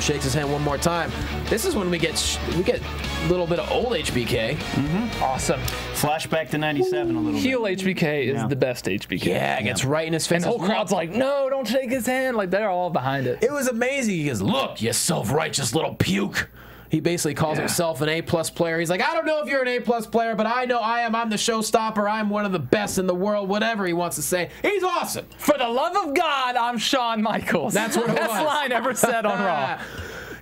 shakes his hand one more time. This is when we get a little bit of old HBK. Awesome. Flashback to 97 a little Heel bit. HBK is the best HBK. Yeah, gets right in his face. And the whole crowd's like, no, don't shake his hand. Like, they're all behind it. It was amazing. He goes, look, you self-righteous little puke. He basically calls himself an A-plus player. He's like, I don't know if you're an A-plus player, but I know I am. I'm the showstopper. I'm one of the best in the world. Whatever he wants to say. He's awesome. For the love of God, I'm Shawn Michaels. That's what it Best was. line ever said on Raw.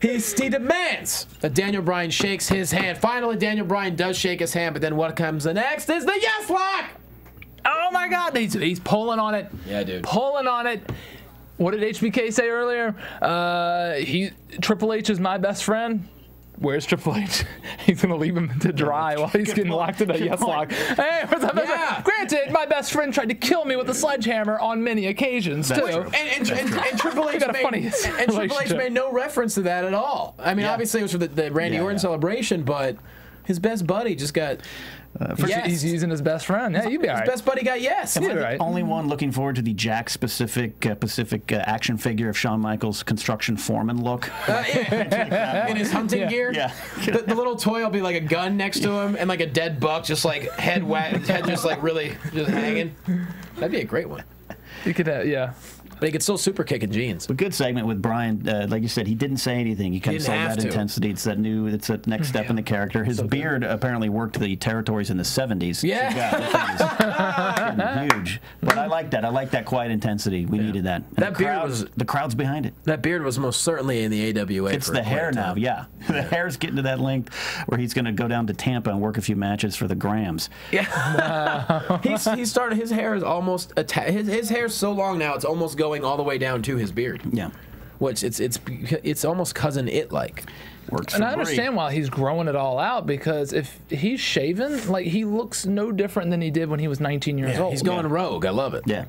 He demands that Daniel Bryan shakes his hand. Finally, Daniel Bryan does shake his hand, but then what comes next is the yes lock. Oh, my God. He's pulling on it. Yeah, dude. Pulling on it. What did HBK say earlier? Triple H is my best friend. Where's Triple H? He's going to leave him to dry while he's getting locked in a yes lock. Hey, what's up? Yeah. Granted, my best friend tried to kill me with a sledgehammer on many occasions, too. And Triple H made no reference to that at all. I mean, obviously it was for the Randy Orton celebration, but his best buddy just got He's using his best friend. Yeah, you'd be all right. His best buddy got yes. Am I the only one looking forward to the Jack Pacific action figure of Shawn Michaels' construction foreman look? In his hunting gear? Yeah. The little toy will be like a gun next to him and like a dead buck, just like head just like really just hanging. That'd be a great one. You could yeah. But he could still super kick in jeans. A good segment with Bryan. Like you said, he didn't say anything. He kind of sold that intensity. It's that it's that next step in the character. His beard apparently worked the territories in the 70s. Yeah. Huge. But I like that. I like that quiet intensity. We needed that. And that beard was... The crowd's behind it. That beard was most certainly in the AWA. It's the hair now, yeah. The hair's getting to that length where he's going to go down to Tampa and work a few matches for the Grams. Yeah. He's started... His hair is almost... His hair's so long now, it's almost going all the way down to his beard. Yeah. Which it's almost Cousin It-like. Works and I understand why he's growing it all out, because if he's shaven, like, he looks no different than he did when he was 19 years old. He's going rogue. I love it. Yeah.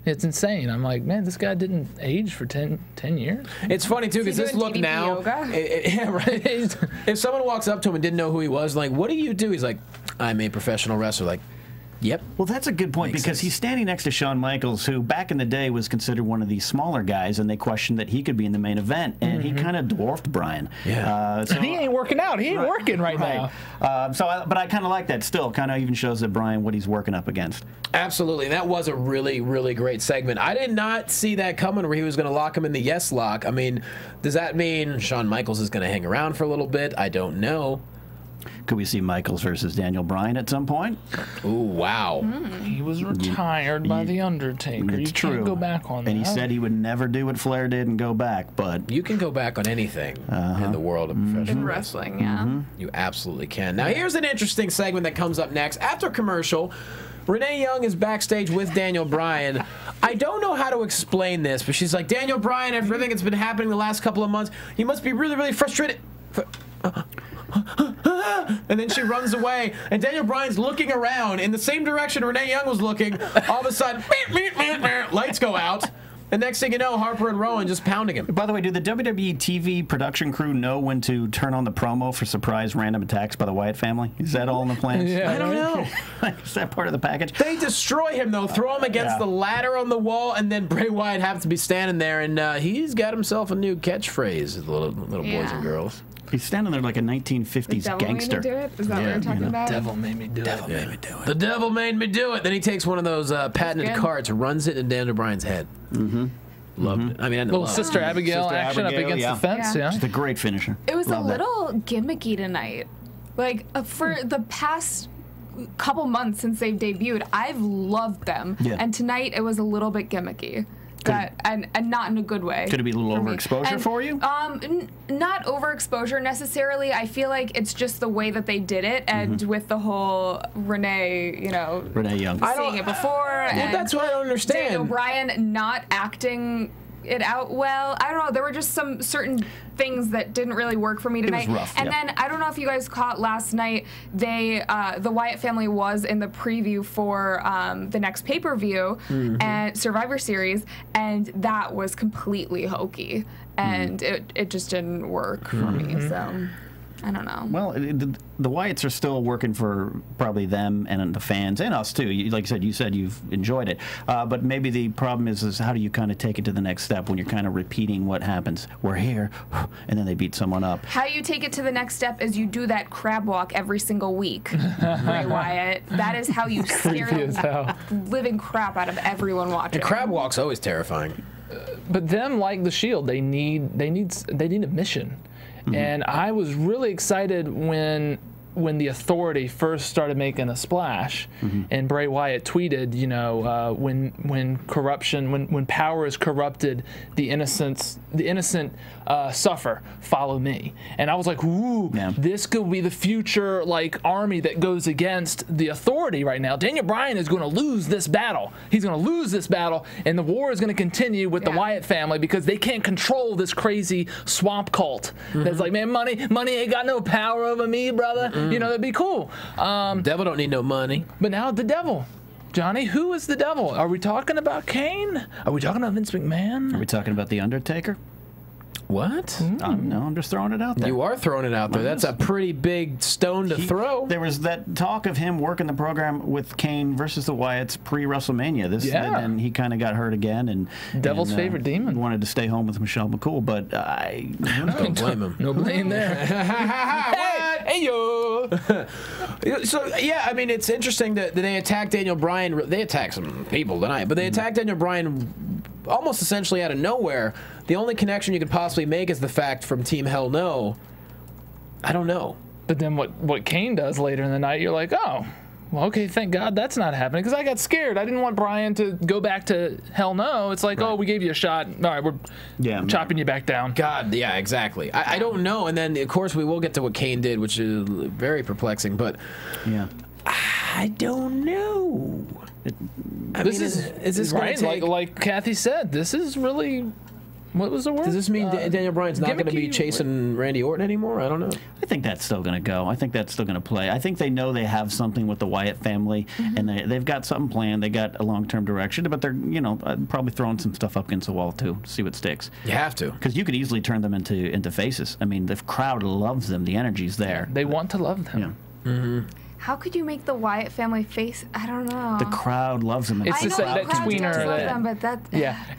It's insane. I'm like, man, this guy didn't age for 10 years. It's funny, too, because this look now... yeah, right. If someone walks up to him and didn't know who he was, like, what do you do? He's like, I'm a professional wrestler. Like, yep. Well, that's a good point, because he's standing next to Shawn Michaels, who back in the day was considered one of these smaller guys, and they questioned that he could be in the main event, and he kind of dwarfed Bryan. Yeah. So he ain't working out. He ain't working right now. But I kind of like that still. Kind of even shows that Bryan what he's working up against. Absolutely. That was a really, really great segment. I did not see that coming where he was going to lock him in the yes lock. I mean, does that mean Shawn Michaels is going to hang around for a little bit? I don't know. Could we see Michaels versus Daniel Bryan at some point? Ooh, wow. He was retired by The Undertaker. It's true. Can't go back on that. And he said he would never do what Flair did and go back, but... You can go back on anything in the world of professional wrestling, yeah. You absolutely can. Now, here's an interesting segment that comes up next. After commercial, Renee Young is backstage with Daniel Bryan. I don't know how to explain this, but she's like, Daniel Bryan, everything that's been happening the last couple of months, you must be really, really frustrated. And then she runs away, and Daniel Bryan's looking around in the same direction Renee Young was looking. All of a sudden, lights go out. And next thing you know, Harper and Rowan just pounding him. By the way, do the WWE TV production crew know when to turn on the promo for surprise random attacks by the Wyatt family? Is that all in the plans? Yeah, I don't know. Is that part of the package? They destroy him, though, throw him against the ladder on the wall, and then Bray Wyatt happens to be standing there, and he's got himself a new catchphrase, little boys and girls. He's standing there like a 1950s gangster. Made me do it? Is that what you're talking about? Devil made me do it. Made me do it. The devil made me do it. Then he takes one of those patented carts, runs it in Daniel Bryan's head. Loved it. I mean, I Little Sister Abigail Sister action Abigail, up against the fence. Yeah. It's a great finisher. It was Love a that. little gimmicky tonight. Like, for the past couple months since they've debuted, I've loved them. Yeah. And tonight, it was a little bit gimmicky. And not in a good way. Could it be a little for me. overexposure And, for you? Not overexposure necessarily. I feel like it's just the way that they did it, and with the whole Renee, Renee Young. seeing it before. Well, and that's what I don't understand. Daniel Bryan not acting it out well. I don't know. There were just some certain things that didn't really work for me tonight. was rough, and then I don't know if you guys caught last night. They the Wyatt family was in the preview for the next pay-per-view and Survivor Series, and that was completely hokey, and it just didn't work for me. So I don't know. Well, the Wyatts are still working for probably them and the fans and us too. Like you said you've enjoyed it, but maybe the problem is how do you kind of take it to the next step when you're kind of repeating what happens? We're here, and then they beat someone up. How you take it to the next step is you do that crab walk every single week, Bray Wyatt. That is how you scare the living crap out of everyone watching. The crab walk's always terrifying. But them, like the Shield, they need a mission. And I was really excited when the Authority first started making a splash, and Bray Wyatt tweeted, when corruption, when power is corrupted, the innocent suffer. Follow me. And I was like, ooh, this could be the future army that goes against the Authority right now. Daniel Bryan is going to lose this battle. He's going to lose this battle, and the war is going to continue with the Wyatt family because they can't control this crazy swamp cult. That's like, man, money ain't got no power over me, brother. That'd be cool. Devil don't need no money. But now the devil. Johnny, who is the devil? Are we talking about Kane? Are we talking about Vince McMahon? Are we talking about The Undertaker? What? No, I'm just throwing it out there. You are throwing it out there. That's a pretty big stone to throw. There was that talk of him working the program with Kane versus the Wyatts pre-WrestleMania. And he kind of got hurt again. And Devil's favorite demon. Wanted to stay home with Michelle McCool, but don't blame him. No blame there. Hey yo. So yeah, I mean it's interesting that they attacked Daniel Bryan. They attacked some people tonight, but they attacked Daniel Bryan almost essentially out of nowhere. The only connection you could possibly make is the fact from Team Hell No. I don't know. But then what Kane does later in the night, you're like, oh, well, okay, thank God that's not happening, because I got scared. I didn't want Bryan to go back to Hell No. It's like, oh, we gave you a shot. All right, we're chopping you back down. God, yeah, exactly. I don't know. And then, of course, we will get to what Kane did, which is very perplexing. But I don't know. I mean, is this right? Going to take... like Cathy said, this is really... What was the word? Does this mean Daniel Bryan's not going to be chasing Randy Orton anymore? I don't know. I think that's still going to go. I think that's still going to play. I think they know they have something with the Wyatt family, and they've got something planned. They got a long-term direction, but they're probably throwing some stuff up against the wall too, to see what sticks. You have to, because you could easily turn them into faces. I mean, the crowd loves them. The energy's there. They want to love them. Yeah. How could you make the Wyatt family face? I don't know. The crowd loves them. It's just that tweener.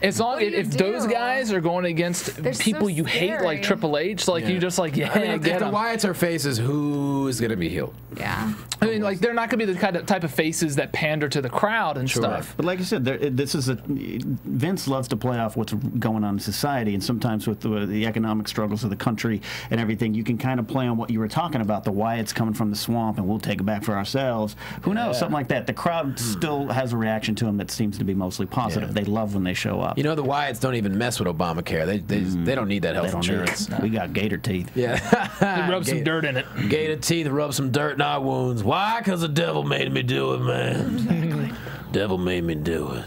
As long if those guys are going against people you hate, like Triple H, you just I mean, if the Wyatts are faces, who's going to be healed? Yeah. I mean, they're not going to be the type of faces that pander to the crowd and stuff. But like you said, Vince loves to play off what's going on in society, and sometimes with the economic struggles of the country and everything, you can kind of play on what you were talking about. The Wyatts coming from the swamp, and we'll take it back for ourselves. Who knows? Something like that. The crowd still has a reaction to them that seems to be mostly positive. They love when they show up. The Wyatts don't even mess with Obamacare. They don't need that health insurance. We got gator teeth. Yeah. They rub some dirt in it. Gator teeth, rub some dirt in our wounds. Why? Because the devil made me do it, man. Exactly. Devil made me do it.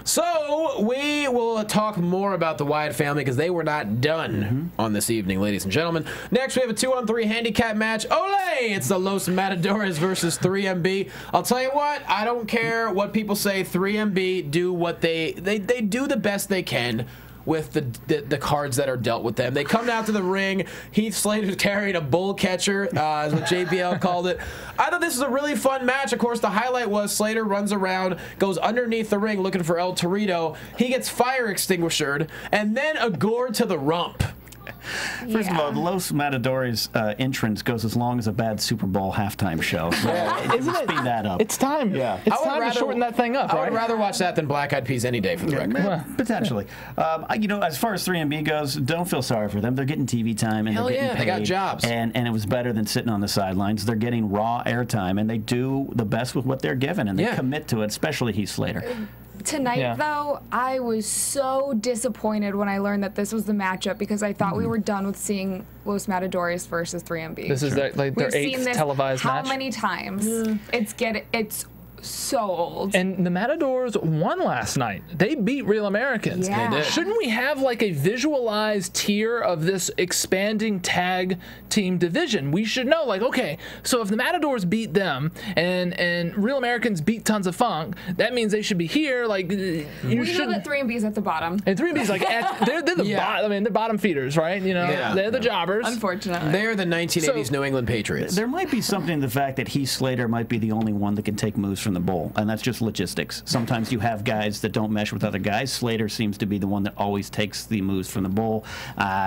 So we will talk more about the Wyatt family because they were not done on this evening, ladies and gentlemen. Next, we have a 2-on-3 handicap match. Ole! It's the Los Matadores versus 3MB. I'll tell you what, I don't care what people say. 3MB do what they do the best they can with the cards that are dealt with them. They come down to the ring. Heath Slater's carrying a bull catcher, is what JBL called it. I thought this was a really fun match. Of course, the highlight was Slater runs around, goes underneath the ring looking for El Torito. He gets fire extinguishered, and then a gore to the rump. First of all, the Los Matadores entrance goes as long as a bad Super Bowl halftime show. So Isn't it? speed that up. It's time. Yeah. It's time to shorten that thing up, I right? would rather watch that than Black Eyed Peas any day for the record. Potentially. You know, as far as 3MB goes, don't feel sorry for them. They're getting TV time and Hell they're getting yeah, paid. they got jobs. And it was better than sitting on the sidelines. They're getting raw airtime, and they do the best with what they're given, and they commit to it, especially Heath Slater. Tonight, though, I was so disappointed when I learned that this was the matchup because I thought we were done with seeing Los Matadores versus 3MB. This is their 8th televised match. How many times? It's so old. And the Matadors won last night. They beat Real Americans. Yeah. They did. Shouldn't we have like a visualized tier of this expanding tag team division? We should know, like, okay, so if the Matadors beat them and Real Americans beat Tons of Funk, that means they should be here. Like, you we know that 3MB's at the bottom. And 3MB's like they're the bottom. I mean, they're bottom feeders, right? You know, they're the jobbers. Unfortunately, they're the 1980s New England Patriots. There might be something in the fact that Heath Slater might be the only one that can take moves from the bull, and that's just logistics. Sometimes you have guys that don't mesh with other guys. Slater seems to be the one that always takes the moves from the bull.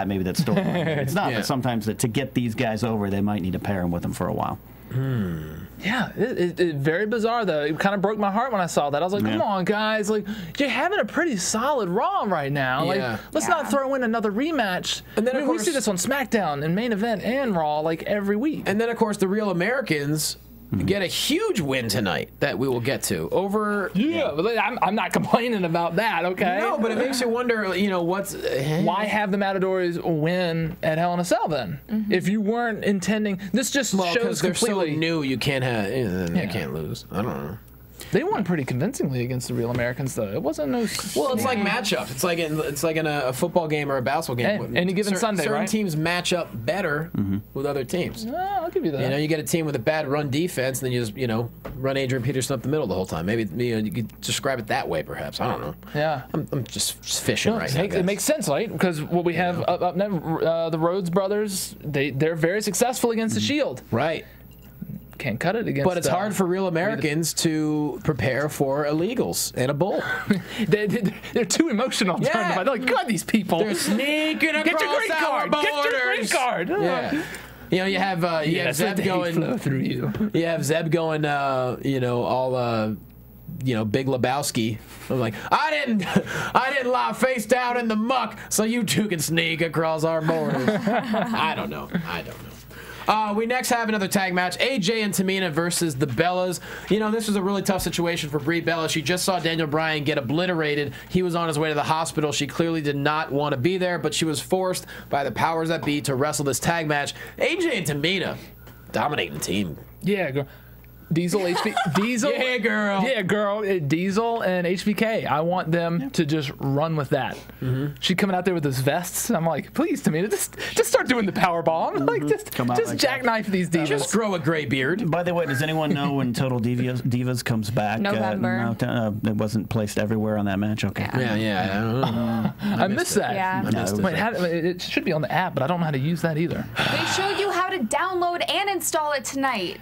Maybe that's still it's not, but sometimes to get these guys over, they might need to pair him with them for a while. Yeah, it very bizarre though. It kind of broke my heart when I saw that. I was like, come on, guys! Like, you're having a pretty solid Raw right now. Like, let's not throw in another rematch. And then we see this on SmackDown and Main Event and Raw like every week. And then of course the Real Americans get a huge win tonight that we will get to over. But I'm not complaining about that. Okay. No, but it makes you wonder. You know what's why have the Matadors win at Hell in a Cell then? If you weren't intending, this just shows they're completely so new. You can't have. They can't lose. I don't know. They won pretty convincingly against the Real Americans, though. It wasn't no. Well, it's like matchup. It's like in a football game or a basketball game. Any given Sunday, certain right? teams match up better with other teams. I'll give you that. You know, you get a team with a bad run defense, and then you just run Adrian Peterson up the middle the whole time. Maybe you could describe it that way, perhaps. I don't know. Yeah, I'm just fishing right now. It makes sense, right? Because what we have up next, the Rhodes brothers, they're very successful against the Shield. Right. Can't cut it against. But it's hard for Real Americans to prepare for illegals and a bull. They're too emotional. Yeah. They're like, God, these people. They're sneaking across Get your green our card. borders. Get your green card. Yeah. You know, you have Zeb going flow through you. You have Zeb going, all Big Lebowski. I'm like, I didn't lie face down in the muck, so you two can sneak across our borders. I don't know. We next have another tag match, AJ and Tamina versus the Bellas. You know, this was a really tough situation for Brie Bella. She just saw Daniel Bryan get obliterated. He was on his way to the hospital. She clearly did not want to be there, but she was forced by the powers that be to wrestle this tag match. AJ and Tamina dominating the team. Yeah, girl. Diesel, Diesel. Yeah, girl. Yeah, girl. Diesel and HBK. I want them to just run with that. She coming out there with those vests. I'm like, please, Tamina, just start doing the power bomb. Like, just jackknife these divas. Just grow a gray beard. By the way, does anyone know when Total Divas comes back? November. It wasn't placed everywhere on that match. Okay. Yeah. I don't know. I missed that. Yeah. It should be on the app, but I don't know how to use that either. They showed you how to download and install it tonight.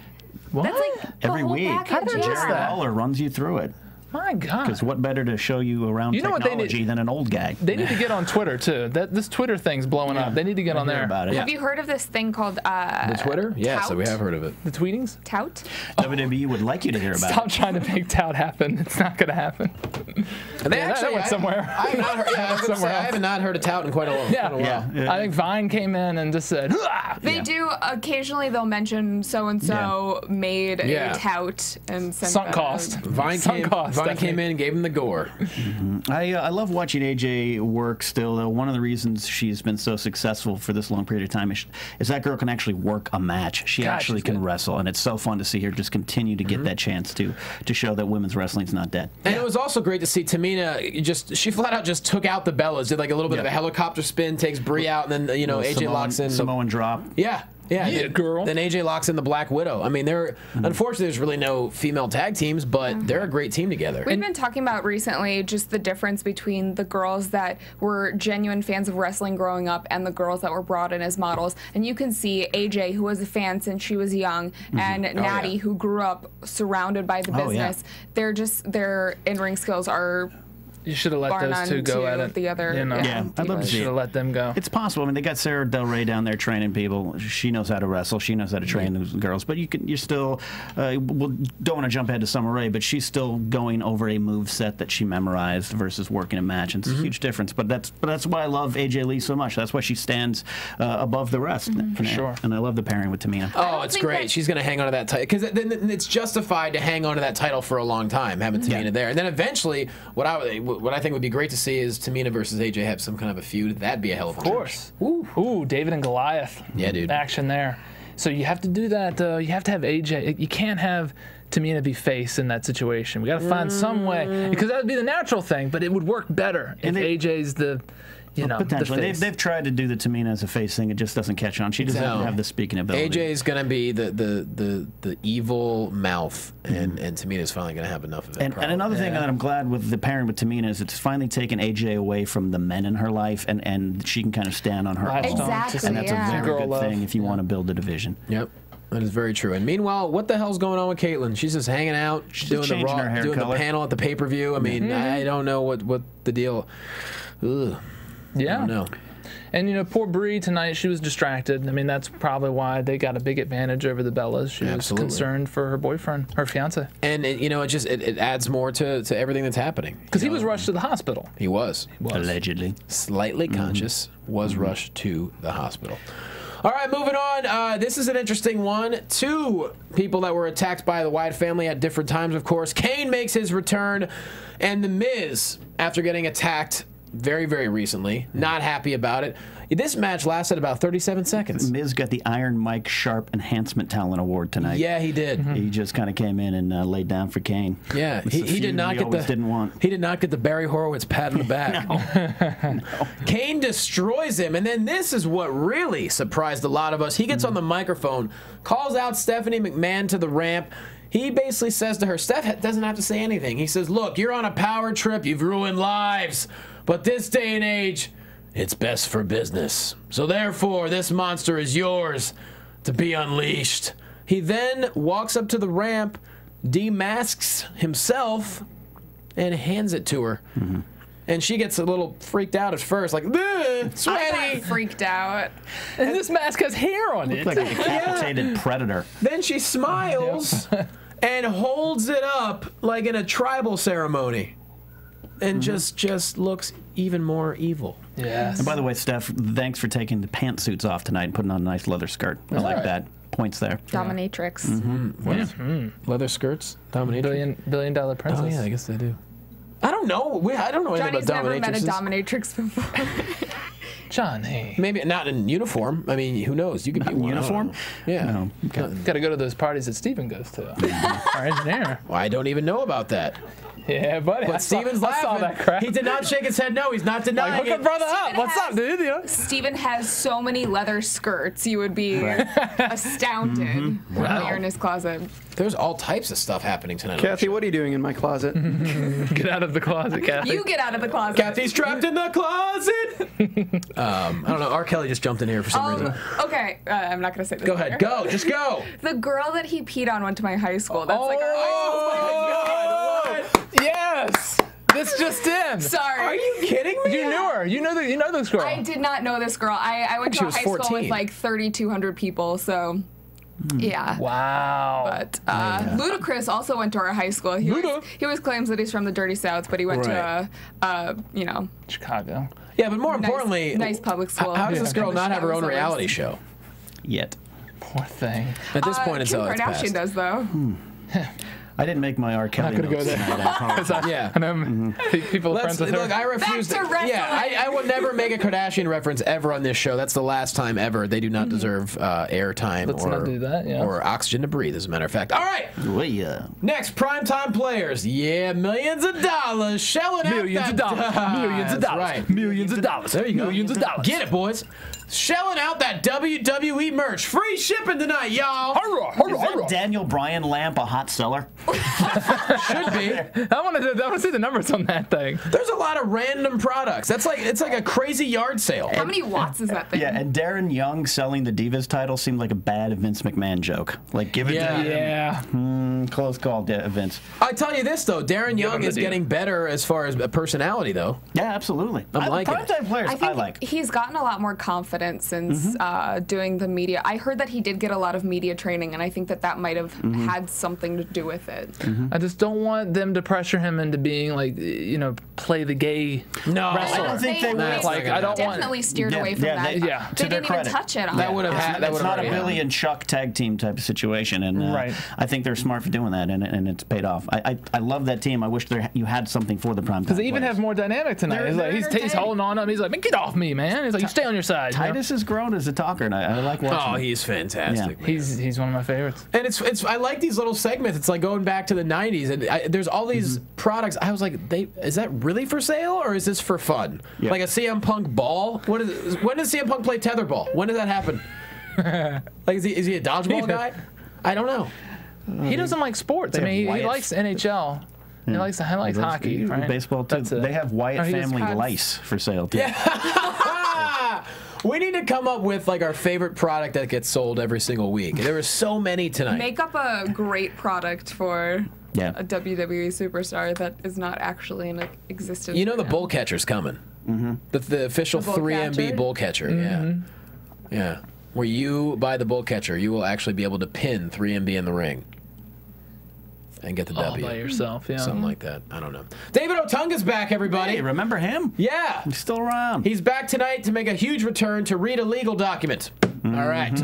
What? That's like Every the whole week. package. How did I miss Jerry that? Lawler runs you through it. My God. Because what better to show you around technology than an old guy? They need to get on Twitter, too. This Twitter thing's blowing up. They need to get on there. About it. Have you heard of this thing called The Twitter? Yeah, so we have heard of it. The tweetings? Tout? WWE would like you to hear about Stop it. trying to make tout happen. It's not going to happen. And they actually went somewhere. I have not heard a tout in quite a while. Yeah. I think Vine came in and just said, "Hurrah!" They do occasionally. They'll mention so and so made a tout and sent Sunk cost. Vine Vine came in and gave him the gore. I love watching AJ work still, though. One of the reasons she's been so successful for this long period of time is that girl can actually work a match. She actually can wrestle, and it's so fun to see her just continue to get that chance to show that women's wrestling's not dead. And it was also great to see Tamina she flat out just took out the Bellas, did like a little bit of a helicopter spin, takes Brie out, and then AJ locks in Samoan drop. Yeah, girl. Then AJ locks in the Black Widow. I mean, unfortunately, there's really no female tag teams, but they're a great team together. We've been talking about recently just the difference between the girls that were genuine fans of wrestling growing up and the girls that were brought in as models. And you can see AJ, who was a fan since she was young, and Natty, who grew up surrounded by the business. Their in-ring skills are... You should have let those two go at it. The other, I'd love to see should have let them go. It's possible. I mean, they got Sarah Del Rey down there training people. She knows how to wrestle. She knows how to train those girls. But you're still don't want to jump ahead to Summer Rae, but she's still going over a move set that she memorized versus working a match. And it's a huge difference. But that's why I love AJ Lee so much. That's why she stands above the rest. For sure. And I love the pairing with Tamina. Oh, it's great. She's going to hang on to that title because then it's justified to hang on to that title for a long time, having Tamina there. And then eventually, what I think would be great to see is Tamina versus AJ have some kind of a feud. That'd be a hell of a match. Of course. Ooh, David and Goliath. Yeah, dude. Action there. So you have to do that. You have to have AJ. You can't have Tamina be face in that situation. We got to find some way, because that would be the natural thing, but it would work better if AJ's the... potentially. They've tried to do the Tamina as a face thing. It just doesn't catch on. She doesn't have the speaking ability. AJ's going to be the evil mouth, and Tamina's finally going to have enough of it. And another thing that I'm glad with the pairing with Tamina is it's finally taken AJ away from the men in her life, and she can kind of stand on her own. Exactly, And that's a very good thing if you want to build a division. Yep. That is very true. And meanwhile, what the hell's going on with Caitlyn? She's just hanging out. She's doing the panel at the pay-per-view. I mean, I don't know what the deal. Ugh. Yeah. I don't know. And, poor Brie tonight, she was distracted. I mean, that's probably why they got a big advantage over the Bellas. She was concerned for her boyfriend, her fiance. And, it adds more to everything that's happening. Because he was rushed to the hospital. He was. Allegedly. Slightly conscious, was rushed to the hospital. All right, moving on. This is an interesting one. 2 people that were attacked by the Wyatt family at different times, of course. Kane makes his return, and The Miz, after getting attacked very, very recently, not happy about it. This match lasted about 37 seconds. Miz got the Iron Mike Sharp Enhancement Talent Award tonight. Yeah, he did. He just kind of came in and laid down for Kane. Yeah, he did not get He did not get the Barry Horowitz pat on the back. No. Kane destroys him, and then this is what really surprised a lot of us. He gets on the microphone, calls out Stephanie McMahon to the ramp. He basically says to her, Steph doesn't have to say anything. He says, look, you're on a power trip. You've ruined lives. But this day and age, it's best for business. So therefore, this monster is yours to be unleashed. He then walks up to the ramp, demasks himself, and hands it to her. And she gets a little freaked out at first, like, sweaty. I got freaked out. And this mask has hair on it. Looks like a decapitated predator. Then she smiles and holds it up like in a tribal ceremony. And just looks even more evil. Yes. And by the way, Steph, thanks for taking the pantsuits off tonight and putting on a nice leather skirt. I like that. Points there. Dominatrix. Leather skirts? Dominatrix? Billion dollar princess. Oh, yeah, I guess they do. I don't know. I don't know anything Johnny's about never met a dominatrixes. dominatrix before. Johnny. Maybe not in uniform. I mean, who knows? You could be in uniform? Yeah. No. Okay. Got to go to those parties that Steven goes to. Our engineer. Well, I don't even know about that. Yeah, buddy. But Steven's laughing. I saw that crap. He did not shake his head. No, he's not denying Like, hook a brother up. What's up, dude? Steven has so many leather skirts. You would be astounded when you're in his closet. There's all types of stuff happening tonight. Kathy, what are you doing in my closet? Get out of the closet, Kathy. You get out of the closet. Kathy's trapped in the closet. I don't know. R. Kelly just jumped in here for some reason. Okay, I'm not going to say this. Go ahead. Go. Just go. The girl that he peed on went to my high school. That's like our high school. Yes. This just in. Sorry. Are you kidding me? You knew her. You know this girl. I did not know this girl. I went to a high school with like 3,200 people, so yeah. Wow. But Ludacris also went to our high school. He always claims that he's from the Dirty South, but he went to Chicago. Yeah, but more importantly, nice public school. How does this girl not have her own reality show? Yet. Poor thing. At this point, it's Kim all it's Kardashian past. does though. I didn't make my R. Kelly I'm not gonna notes go there. tonight, I apologize. Yeah. And people are friends with her. Look, I refuse Back to wrestling. Yeah, I would never make a Kardashian reference ever on this show. That's the last time ever. They do not deserve airtime Let's not do that, yeah. or oxygen to breathe, as a matter of fact. All right. Well, yeah. Next, primetime players. Yeah, millions of dollars. Shelling out Millions that of dollars. Millions of That's dollars. right. Millions of dollars. There you go. Millions of dollars. Get it, boys. Shelling out that WWE merch. Free shipping tonight, y'all. Is that Daniel Bryan lamp a hot seller? Should be. I want to see the numbers on that thing. There's a lot of random products. It's like a crazy yard sale. How many watts is that thing? Yeah, and Darren Young selling the Divas title seemed like a bad Vince McMahon joke. Like, give it to him. Yeah. Close call, Vince. I tell you this though, Darren Young him is the getting better as far as personality though. Yeah, absolutely. I'm liking it. Primetime players, I think like. he's gotten a lot more confidence since doing the media. I heard that he did get a lot of media training, and I think that might have had something to do with it. I just don't want them to pressure him into being like, play the gay No, wrestler. I don't think they would. Like, I don't want. Definitely steered away from that. To They their didn't even credit. touch it on That would have had. That It's would not a have Billy and Chuck tag team type of situation, and Right. I think they're smart for doing that, and it's paid off. I love that team. I wish you had something for the primetime. Because they even players. have more dynamic tonight. They're He's entertaining. holding on to him. He's like, man, get off me, man. He's like, you stay on your side. you know? Titus has grown as a talker, and I like watching. Oh, him. he's fantastic. Yeah. Man. He's one of my favorites. And it's I like these little segments. It's like going back to the '90s, and there's all these products. I was like, is that really for sale or is this for fun? Yeah. Like a CM Punk ball. When does CM Punk play tetherball? When does that happen? Like is he a dodgeball guy? I don't know. He doesn't like sports. I They mean, have he Wyatt- likes NHL. He likes hockey, right? Baseball too. That's it. They have Wyatt Or he just family has- lice for sale too. We need to come up with like our favorite product that gets sold every single week. There were so many tonight. Make up a great product for Yeah. a WWE superstar that is not actually in existence. You know the right bull catcher's coming. The official The bull 3MB catcher? bull catcher. Yeah. Where you buy the bull catcher, you will actually be able to pin 3MB in the ring and get the All W. by yourself, yeah. Something like that. I don't know. David Otunga's back, everybody. Hey, remember him? Yeah. He's still around. He's back tonight to make a huge return to read a legal document. All right.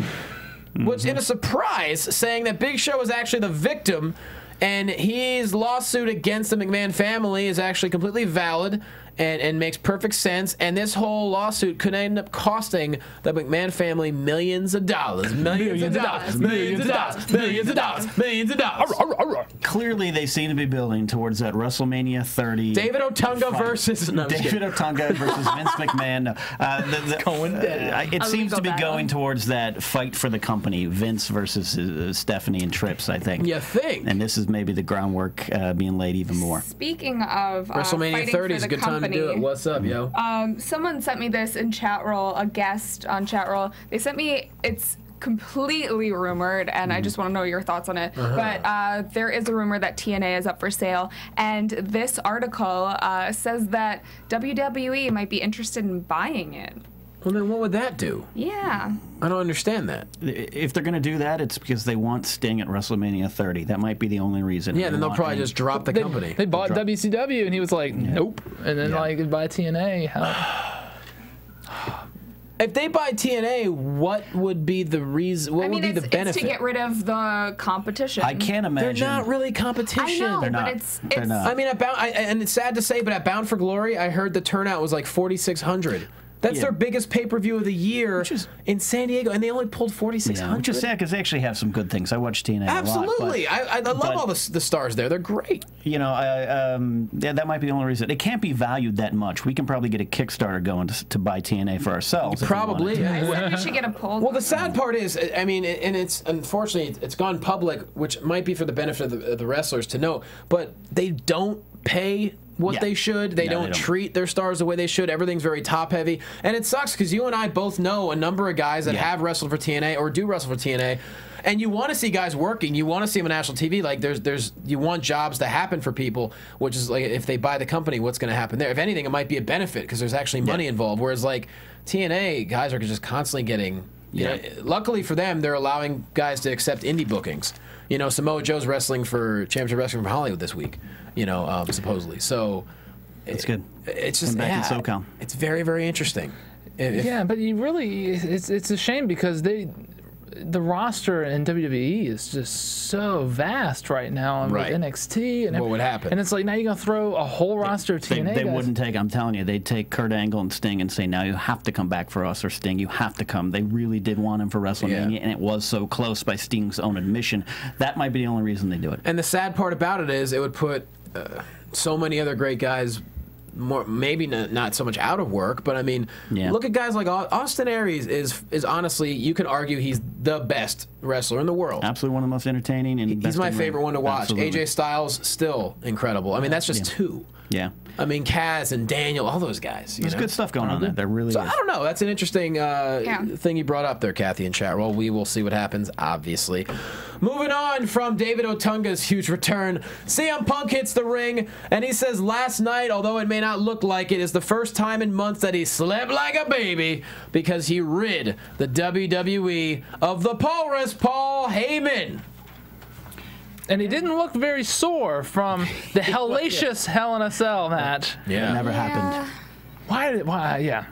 Which, in a surprise, saying that Big Show is actually the victim and his lawsuit against the McMahon family is actually completely valid and makes perfect sense. And this whole lawsuit could end up costing the McMahon family millions of dollars. Millions of dollars. Millions of dollars. Millions of dollars. Millions of dollars. Clearly, they seem to be building towards that WrestleMania 30. David Otunga versus... No, I'm just David kidding. Otunga versus Vince McMahon. Going down. It seems to be battle. going towards that fight for the company, Vince versus Stephanie and Trips, I think. You think? And this is maybe the groundwork being laid even more. Speaking of WrestleMania fighting 30 for is a the good time to company, do it. What's up, yo? someone sent me this in chat roll, a guest on chat roll. They sent me, it's completely rumored, and I just want to know your thoughts on it. But there is a rumor that TNA is up for sale, and this article says that WWE might be interested in buying it. Well, then what would that do? Yeah. I don't understand that. If they're going to do that, it's because they want Sting at WrestleMania 30. That might be the only reason. Yeah, then they'll want probably him. just drop the company. They bought WCW, and he was like, nope. And then, buy TNA. If they buy TNA, what would be the reason? What I mean, would be the benefit? it's to get rid of the competition. I can't They're imagine. not really I competition. know, They're but not. it's They're not. I mean, and it's sad to say, but at Bound for Glory, I heard the turnout was like 4,600. That's Yeah. their biggest pay-per-view of the year in San Diego, and they only pulled 4,600. Which is sad because they actually have some good things. I watch TNA Absolutely. a lot. I love all the stars there. They're great. You know, that might be the only reason. It can't be valued that much. We can probably get a Kickstarter going to buy TNA for ourselves. if we wanted Probably. to. I said we should get a poll. Well, the sad part is, I mean, and it's unfortunately it's gone public, which might be for the benefit of the wrestlers to know, but they don't pay what Yeah. they should. They don't treat their stars the way they should. Everything's very top heavy, and it sucks because you and I both know a number of guys that have wrestled for TNA or do wrestle for TNA. And you want to see guys working. You want to see them on national TV. Like you want jobs to happen for people, which is like if they buy the company, what's going to happen there? If anything, it might be a benefit because there's actually money involved. Whereas like TNA guys are just constantly getting. You know, luckily for them, they're allowing guys to accept indie bookings. You know, Samoa Joe's wrestling for Championship Wrestling from Hollywood this week. You know, supposedly. So That's good. it's just And back in SoCal. It's very, very interesting. Yeah, but you really, it's a shame because the roster in WWE is just so vast right now, and with NXT and what would happen? And it's like now you're gonna throw a whole roster of TNA They guys. wouldn't take. I'm telling you, they'd take Kurt Angle and Sting and say, "Now you have to come back for us, or Sting, you have to come." They really did want him for WrestleMania, and it was so close by Sting's own admission. That might be the only reason they do it. And the sad part about it is, it would put so many other great guys. Maybe not so much out of work, but I mean, look at guys like Austin Aries is honestly, you can argue he's the best wrestler in the world. Absolutely one of the most entertaining, and he's my favorite one to watch. Absolutely. AJ Styles, still incredible. I mean, that's just two. Yeah. I mean, Kaz and Daniel, all those guys. There's good stuff going on there. There really is. I don't know. That's an interesting thing you brought up there, Cathy, in chat. Well, we will see what happens, obviously. Moving on from David Otunga's huge return, CM Punk hits the ring, and he says last night, although it may not look like it, is the first time in months that he slept like a baby because he rid the WWE of the Walrus Paul Heyman. And he didn't look very sore from the hellacious Hell in a Cell match. Yeah. It never happened. Why? Yeah.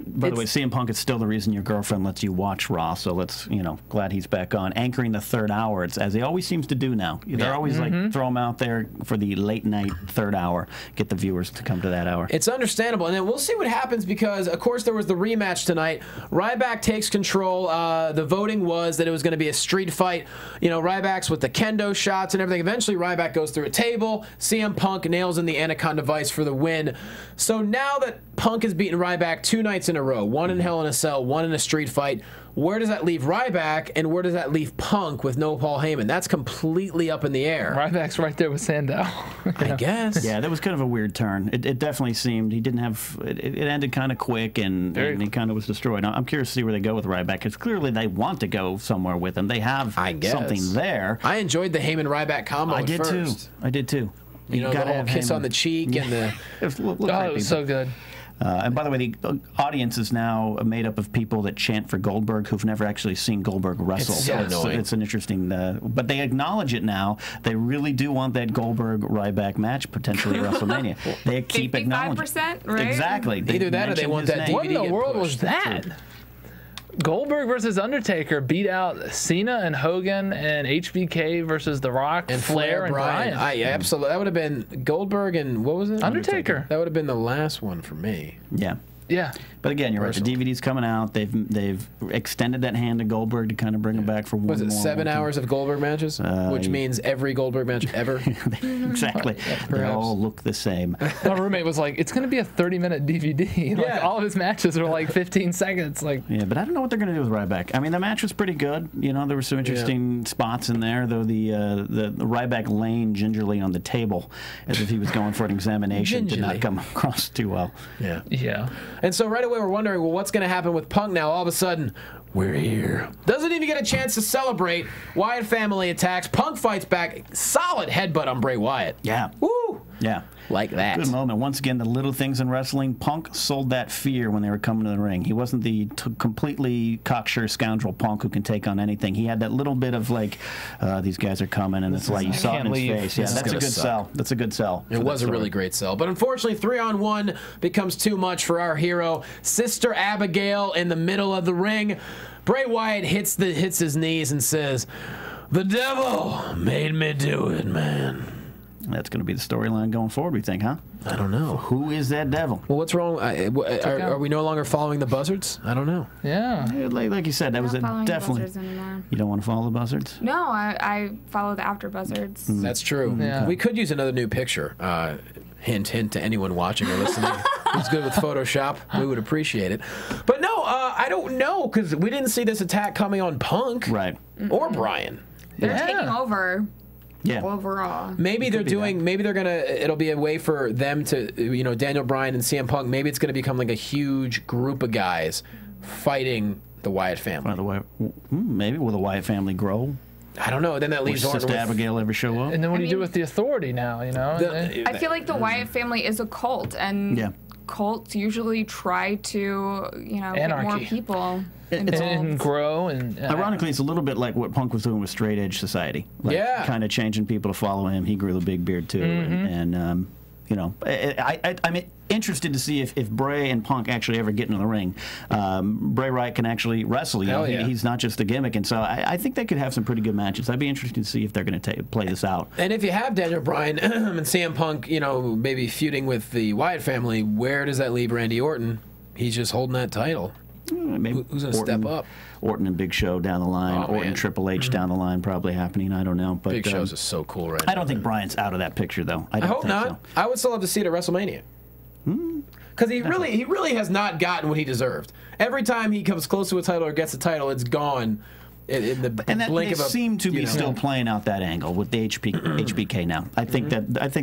By the way, CM Punk is still the reason your girlfriend lets you watch Raw, so let's, glad he's back on. Anchoring the third hour, it's as he always seems to do now. They're always like, throw him out there for the late night third hour, get the viewers to come to that hour. It's understandable, and then we'll see what happens because, of course, there was the rematch tonight. Ryback takes control. The voting was that it was going to be a street fight. Ryback's with the kendo shots and everything. Eventually, Ryback goes through a table. CM Punk nails in the Anaconda Vice for the win. So now that Punk has beaten Ryback 2 nights in a row, one in Hell in a Cell, one in a street fight, where does that leave Ryback, and where does that leave Punk with no Paul Heyman? That's completely up in the air. Ryback's right there with Sandow. I guess. Yeah, that was kind of a weird turn. It definitely seemed he didn't have. It ended kind of quick, and he kind of was destroyed. Now, I'm curious to see where they go with Ryback, because clearly they want to go somewhere with him. They have something there. I enjoyed the Heyman Ryback combo. I did too. You know, the whole kiss on the cheek and the. It was so good. And by the way, the audience is now made up of people that chant for Goldberg who've never actually seen Goldberg wrestle. It's so annoying. It's an interesting, but they acknowledge it now. They really do want that Goldberg-Ryback match potentially at WrestleMania. They keep acknowledging 55%, right? Exactly. Either that or they want that DVD. What in the world was that? Goldberg versus Undertaker beat out Cena and Hogan, and HBK versus The Rock and Flair and Bryan. Absolutely. That would have been Goldberg and what was it? Undertaker. That would have been the last one for me. Yeah. Yeah. But again, you're right. The DVD's coming out. They've extended that hand to Goldberg to kind of bring him back for one more. Was it 7 hours of Goldberg matches? Which means every Goldberg match ever? Exactly. They all look the same. My roommate was like, it's going to be a 30-minute DVD. Like, all of his matches are like 15 seconds. Yeah, but I don't know what they're going to do with Ryback. I mean, the match was pretty good. There were some interesting spots in there, though the Ryback laying gingerly on the table as if he was going for an examination did not come across too well. Yeah. And so right away we're wondering, well, what's going to happen with Punk now? All of a sudden, we're here. Doesn't even get a chance to celebrate. Wyatt family attacks. Punk fights back. Solid headbutt on Bray Wyatt. Yeah. Woo! Yeah. Like that. Good moment. Once again, the little things in wrestling. Punk sold that fear when they were coming to the ring. He wasn't the completely cocksure scoundrel Punk who can take on anything. He had that little bit of these guys are coming, and it's like you saw it in his face. Yeah, that's a good sell. That's a good sell. It was a really great sell. But unfortunately, 3-on-1 becomes too much for our hero. Sister Abigail in the middle of the ring. Bray Wyatt hits his knees and says, "The devil made me do it, man." That's going to be the storyline going forward, we think, huh? I don't know. Who is that devil? Well, what's wrong? Are we no longer following the buzzards? I don't know. Yeah. Like you said, that was definitely. You don't want to follow the buzzards? No, I follow the AfterBuzzards. That's true. Yeah. We could use another new picture. Hint, hint to anyone watching or listening who's good with Photoshop. We would appreciate it. But no, I don't know, because we didn't see this attack coming on Punk. Right. Or Bryan. They're taking over. Yeah. Overall. Maybe they're doing. Maybe they're gonna. It'll be a way for them to, Daniel Bryan and CM Punk. Maybe it's gonna become like a huge group of guys fighting the Wyatt family. Maybe will the Wyatt family grow? I don't know. Then that leaves Sister Abigail ever show up? And then what do you do with the authority now? I feel like the Wyatt family is a cult, and cults usually try to, get more people. And grow. And ironically, it's a little bit like what Punk was doing with Straight Edge Society. Kind of changing people to follow him. He grew the big beard too, and I'm interested to see if Bray and Punk actually ever get into the ring. Bray Wyatt can actually wrestle. He's not just a gimmick, and so I think they could have some pretty good matches. I'd be interested to see if they're going to play this out. And if you have Daniel Bryan and CM Punk, maybe feuding with the Wyatt family, where does that leave Randy Orton? He's just holding that title. Maybe who's going to step up? Orton and Big Show down the line. Orton, Triple H down the line, probably happening. I don't know. But Big Show's is so cool right now. I don't think Bryan's out of that picture, though. I hope think not. So. I would still love to see it at WrestleMania. Because he really has not gotten what he deserved. Every time he comes close to a title or gets a title, it's gone. In the blink of a, seem to be still playing out that angle with the HBK now. I think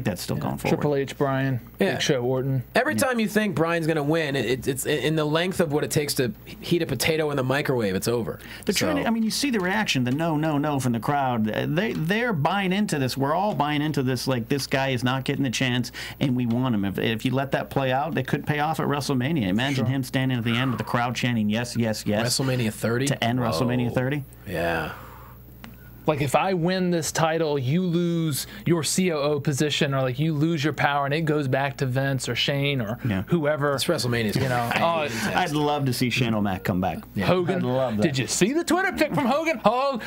that's still going forward. Triple H, Bryan, Big Show, Orton. Every time you think Bryan's going to win, it's in the length of what it takes to heat a potato in the microwave. It's over. They're trying to, you see the reaction, the no from the crowd. They're buying into this. We're all buying into this. Like, this guy is not getting the chance, and we want him. If you let that play out, it could pay off at WrestleMania. Imagine him standing at the end with the crowd chanting yes, yes, yes. WrestleMania 30 to end WrestleMania 30. Yeah. Like, if I win this title, you lose your COO position, or like you lose your power, and it goes back to Vince or Shane or whoever. It's WrestleMania. I'd love to see Shane O'Mac come back. Yeah. Hogan. I'd love that. Did you see the Twitter pic from Hogan? Oh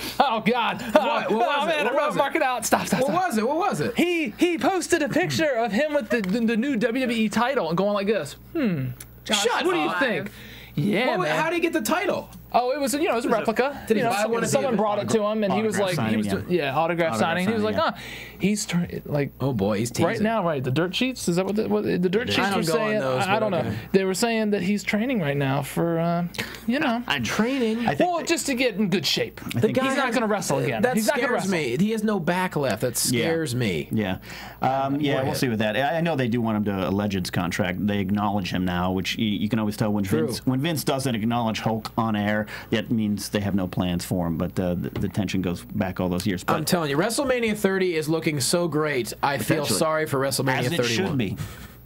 God. What was it? Mark it out. Stop. What was it? He posted a picture of him with the new WWE title and going like this. What do you think? Yeah, man. How did he get the title? Oh, it was it was a replica. Did he buy one? Someone brought it to him, and he was like, autograph signing. He was like, he's like, oh boy, he's teasing. Right now, the dirt sheets. Is that what the dirt sheets were saying? I don't know. They were saying that he's training right now for I'm training. Just to get in good shape. He's not going to wrestle again. That scares me. He has no back left. That scares me. Yeah, we'll see with that. I know they do want him to a Legends contract. They acknowledge him now, which you can always tell when Vince doesn't acknowledge Hulk on air. That means they have no plans for him, but the tension goes back all those years. But I'm telling you, WrestleMania 30 is looking so great. I feel sorry for WrestleMania 31. As it should be.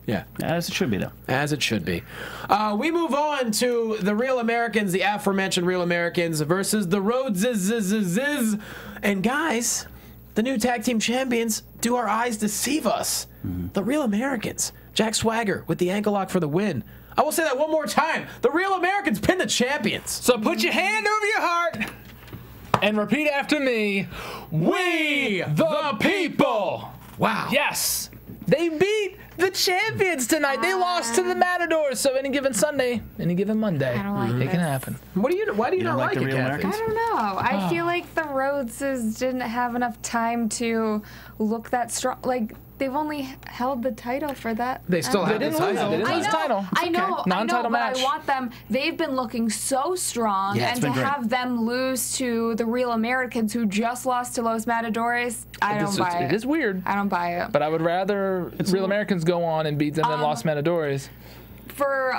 Yeah. As it should be, though. As it should be. We move on to the Real Americans, the aforementioned Real Americans versus the Rhodeses. And guys, the new tag team champions, do our eyes deceive us? The Real Americans. Jack Swagger with the ankle lock for the win. I will say that one more time. The Real Americans pin the champions. So put your hand over your heart and repeat after me. We the people. Wow. Yes. They beat the champions tonight. They lost to the Matadors. So any given Sunday, any given Monday, it can happen. Why do you not like it, Cathy? I don't know. I feel like the Rhodeses didn't have enough time to look that strong. Like, they've only held the title for that. They still have the title. They didn't lose the title. I know, non-title match. But I want them. They've been looking so strong, and to have them lose to the Real Americans who just lost to Los Matadores, I don't buy it. It is weird. I don't buy it. But I would rather Real Americans go on and beat them than Los Matadores. For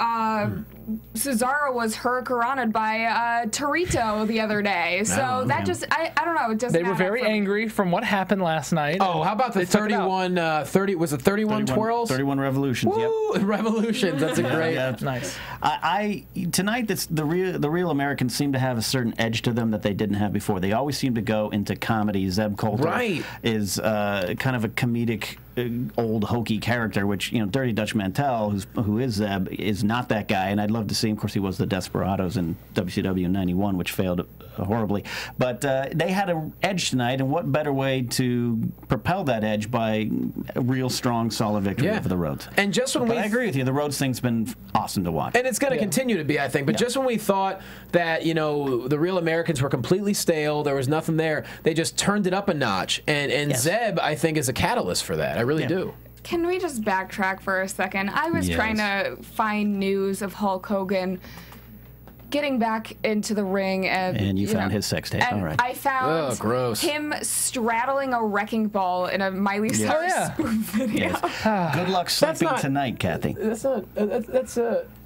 Cesaro was hurricaned by Torito the other day, so that just I don't know. It doesn't. They were very angry from what happened last night. Oh, how about the 31? 30 was it 31 twirls? 31 revolutions. Woo! Yep. Revolutions. That's a great. Nice. Tonight, the Real Americans seem to have a certain edge to them that they didn't have before. They always seem to go into comedy. Zeb Coulter is kind of a comedic, old hokey character, which Dirty Dutch Mantel, who is Zeb, is not that guy, and I'd love to see him. Of course, he was the Desperados in WCW in '91, which failed horribly. But they had an edge tonight, and what better way to propel that edge by a real strong, solid victory over the Rhodes? And just when I agree with you, the Rhodes thing's been awesome to watch, and it's going to continue to be, I think. But just when we thought that the Real Americans were completely stale, there was nothing there, they just turned it up a notch. And Zeb, I think, is a catalyst for that. I really do. Can we just backtrack for a second? I was trying to find news of Hulk Hogan getting back into the ring, and you found his sex tape. All right. I found him straddling a wrecking ball in a Miley Cyrus spoof video. Good luck sleeping tonight, Cathy.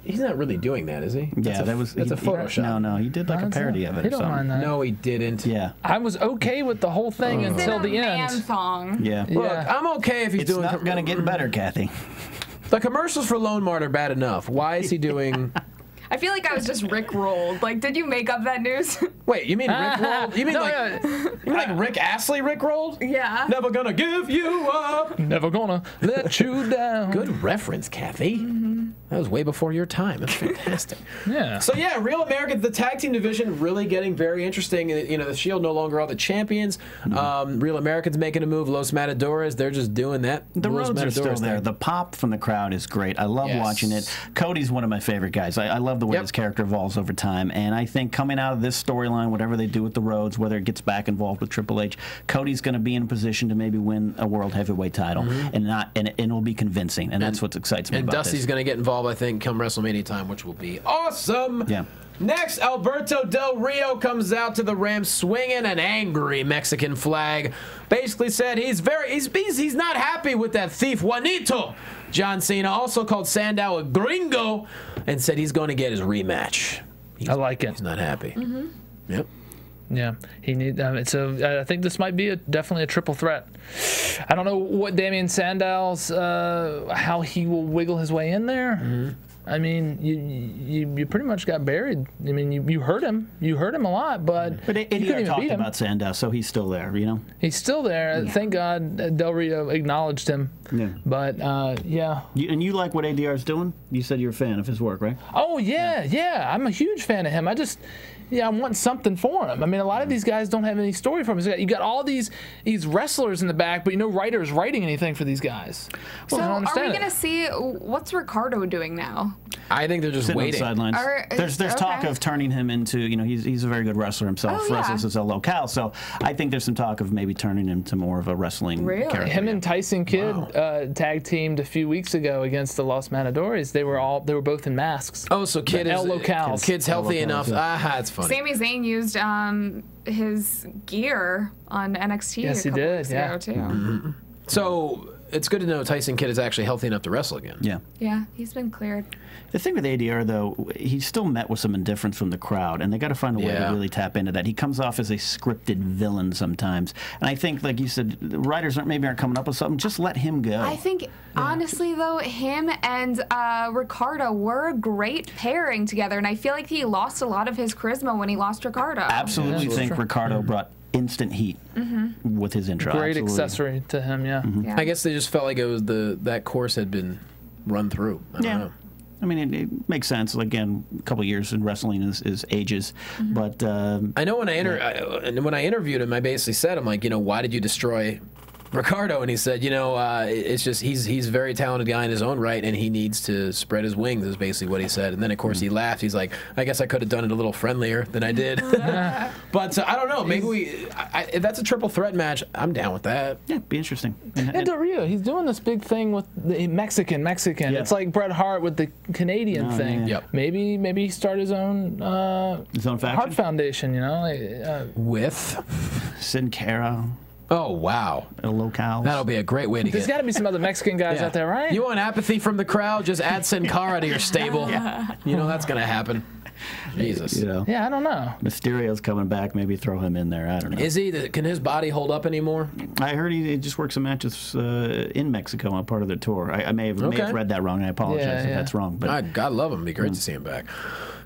He's not really doing that, is he? Yeah, that's a Photoshop. No, he did like a parody of it. He don't mind that. No, he didn't. Yeah, I was okay with the whole thing until the end. Man song. Yeah. Look, I'm okay if he's doing. It's not going to get better, Cathy. The commercials for Lone Mart are bad enough. Why is he doing? I feel like I was just rickrolled. Like, did you make up that news? Wait, you mean rickrolled? You mean like Rick Astley rickrolled? Yeah. Never gonna give you up. Never gonna let you down. Good reference, Cathy. That was way before your time. That's fantastic. Yeah. So yeah, Real Americans, the tag team division, really getting very interesting. You know, the Shield no longer are the champions. Real Americans making a move. Los Matadores, they're just doing that. The Los roads are still Matadores there. thing. The pop from the crowd is great. I love watching it. Cody's one of my favorite guys. I love the way his character evolves over time. And I think coming out of this storyline, whatever they do with the roads, whether it gets back involved with Triple H, Cody's going to be in a position to maybe win a world heavyweight title, and it'll be convincing. And that's what excites me And about Dusty's this. going to get involved, I think, come WrestleMania time, which will be awesome. Yeah. Next, Alberto Del Rio comes out to the ramp swinging an angry Mexican flag. Basically said he's not happy with that thief Juanito. John Cena also called Sandow a gringo and said he's going to get his rematch. I like it. He's not happy. Yep. Yeah, he need. I think this might be definitely a triple threat. I don't know what Damien Sandow's how he will wiggle his way in there. I mean, you pretty much got buried. I mean, you hurt him. You hurt him a lot, but you couldn't even talked beat him. about Sandow, so he's still there. You know, He's still there. Yeah. Thank God Del Rio acknowledged him. Yeah. But yeah. And you like what ADR's doing? You said you're a fan of his work, right? Oh yeah. I'm a huge fan of him. I want something for him. I mean, a lot of these guys don't have any story for him. You got all these wrestlers in the back, but no writers writing anything for these guys. So I don't are understand we going to see, what's Ricardo doing now? I think they're just Sitting on the waiting. sidelines. There's talk of turning him into, he's a very good wrestler himself. Oh, yeah. Wrestles as a locale, so I think there's some talk of maybe turning him to more of a wrestling character. Him and Tyson Kidd tag teamed a few weeks ago against the Los Matadores. They were both in masks. Oh, so Kidd El Locals. Kid's healthy enough. It's funny. Sami Zayn used his gear on NXT Yes, a he couple did, weeks yeah. ago, too. So it's good to know Tyson Kidd is actually healthy enough to wrestle again. Yeah. Yeah, he's been cleared. The thing with ADR, though, he's still met with some indifference from the crowd, and they got to find a way to really tap into that. He comes off as a scripted villain sometimes, and I think, like you said, the writers aren't coming up with something. Just let him go. I think, honestly, though, him and Ricardo were a great pairing together, and I feel like he lost a lot of his charisma when he lost Ricardo. Absolutely think Ricardo brought instant heat with his intro. Great Absolutely. accessory to him, yeah. Yeah. I guess they just felt like it was that course had been run through. I don't know. I mean, it makes sense. Again, a couple of years in wrestling is ages, but I know when I interviewed him, I basically said, I'm like, why did you destroy Ricardo? And he said, it's just he's a very talented guy in his own right, and he needs to spread his wings, is basically what he said. And then, of course, he laughed. He's like, I guess I could have done it a little friendlier than I did. But I don't know. Maybe if that's a triple threat match, I'm down with that. yeah, be interesting. And Del Rio, he's doing this big thing with the Mexican. Yeah. It's like Bret Hart with the Canadian thing. yeah. Yep. Maybe he start his own faction? Heart Foundation. With? Sin Cara, Oh, wow. a locale. That'll be a great way to There's get. got to be some other Mexican guys out there, right? You want apathy from the crowd? Just add Sin Cara to your stable. That's going to happen. Jesus. Yeah, I don't know. Mysterio's coming back. Maybe throw him in there. I don't know. Is he? Can his body hold up anymore? I heard he just works some matches in Mexico on part of their tour. I may have read that wrong. I apologize if that's wrong. But God love him. It'd be great to see him back.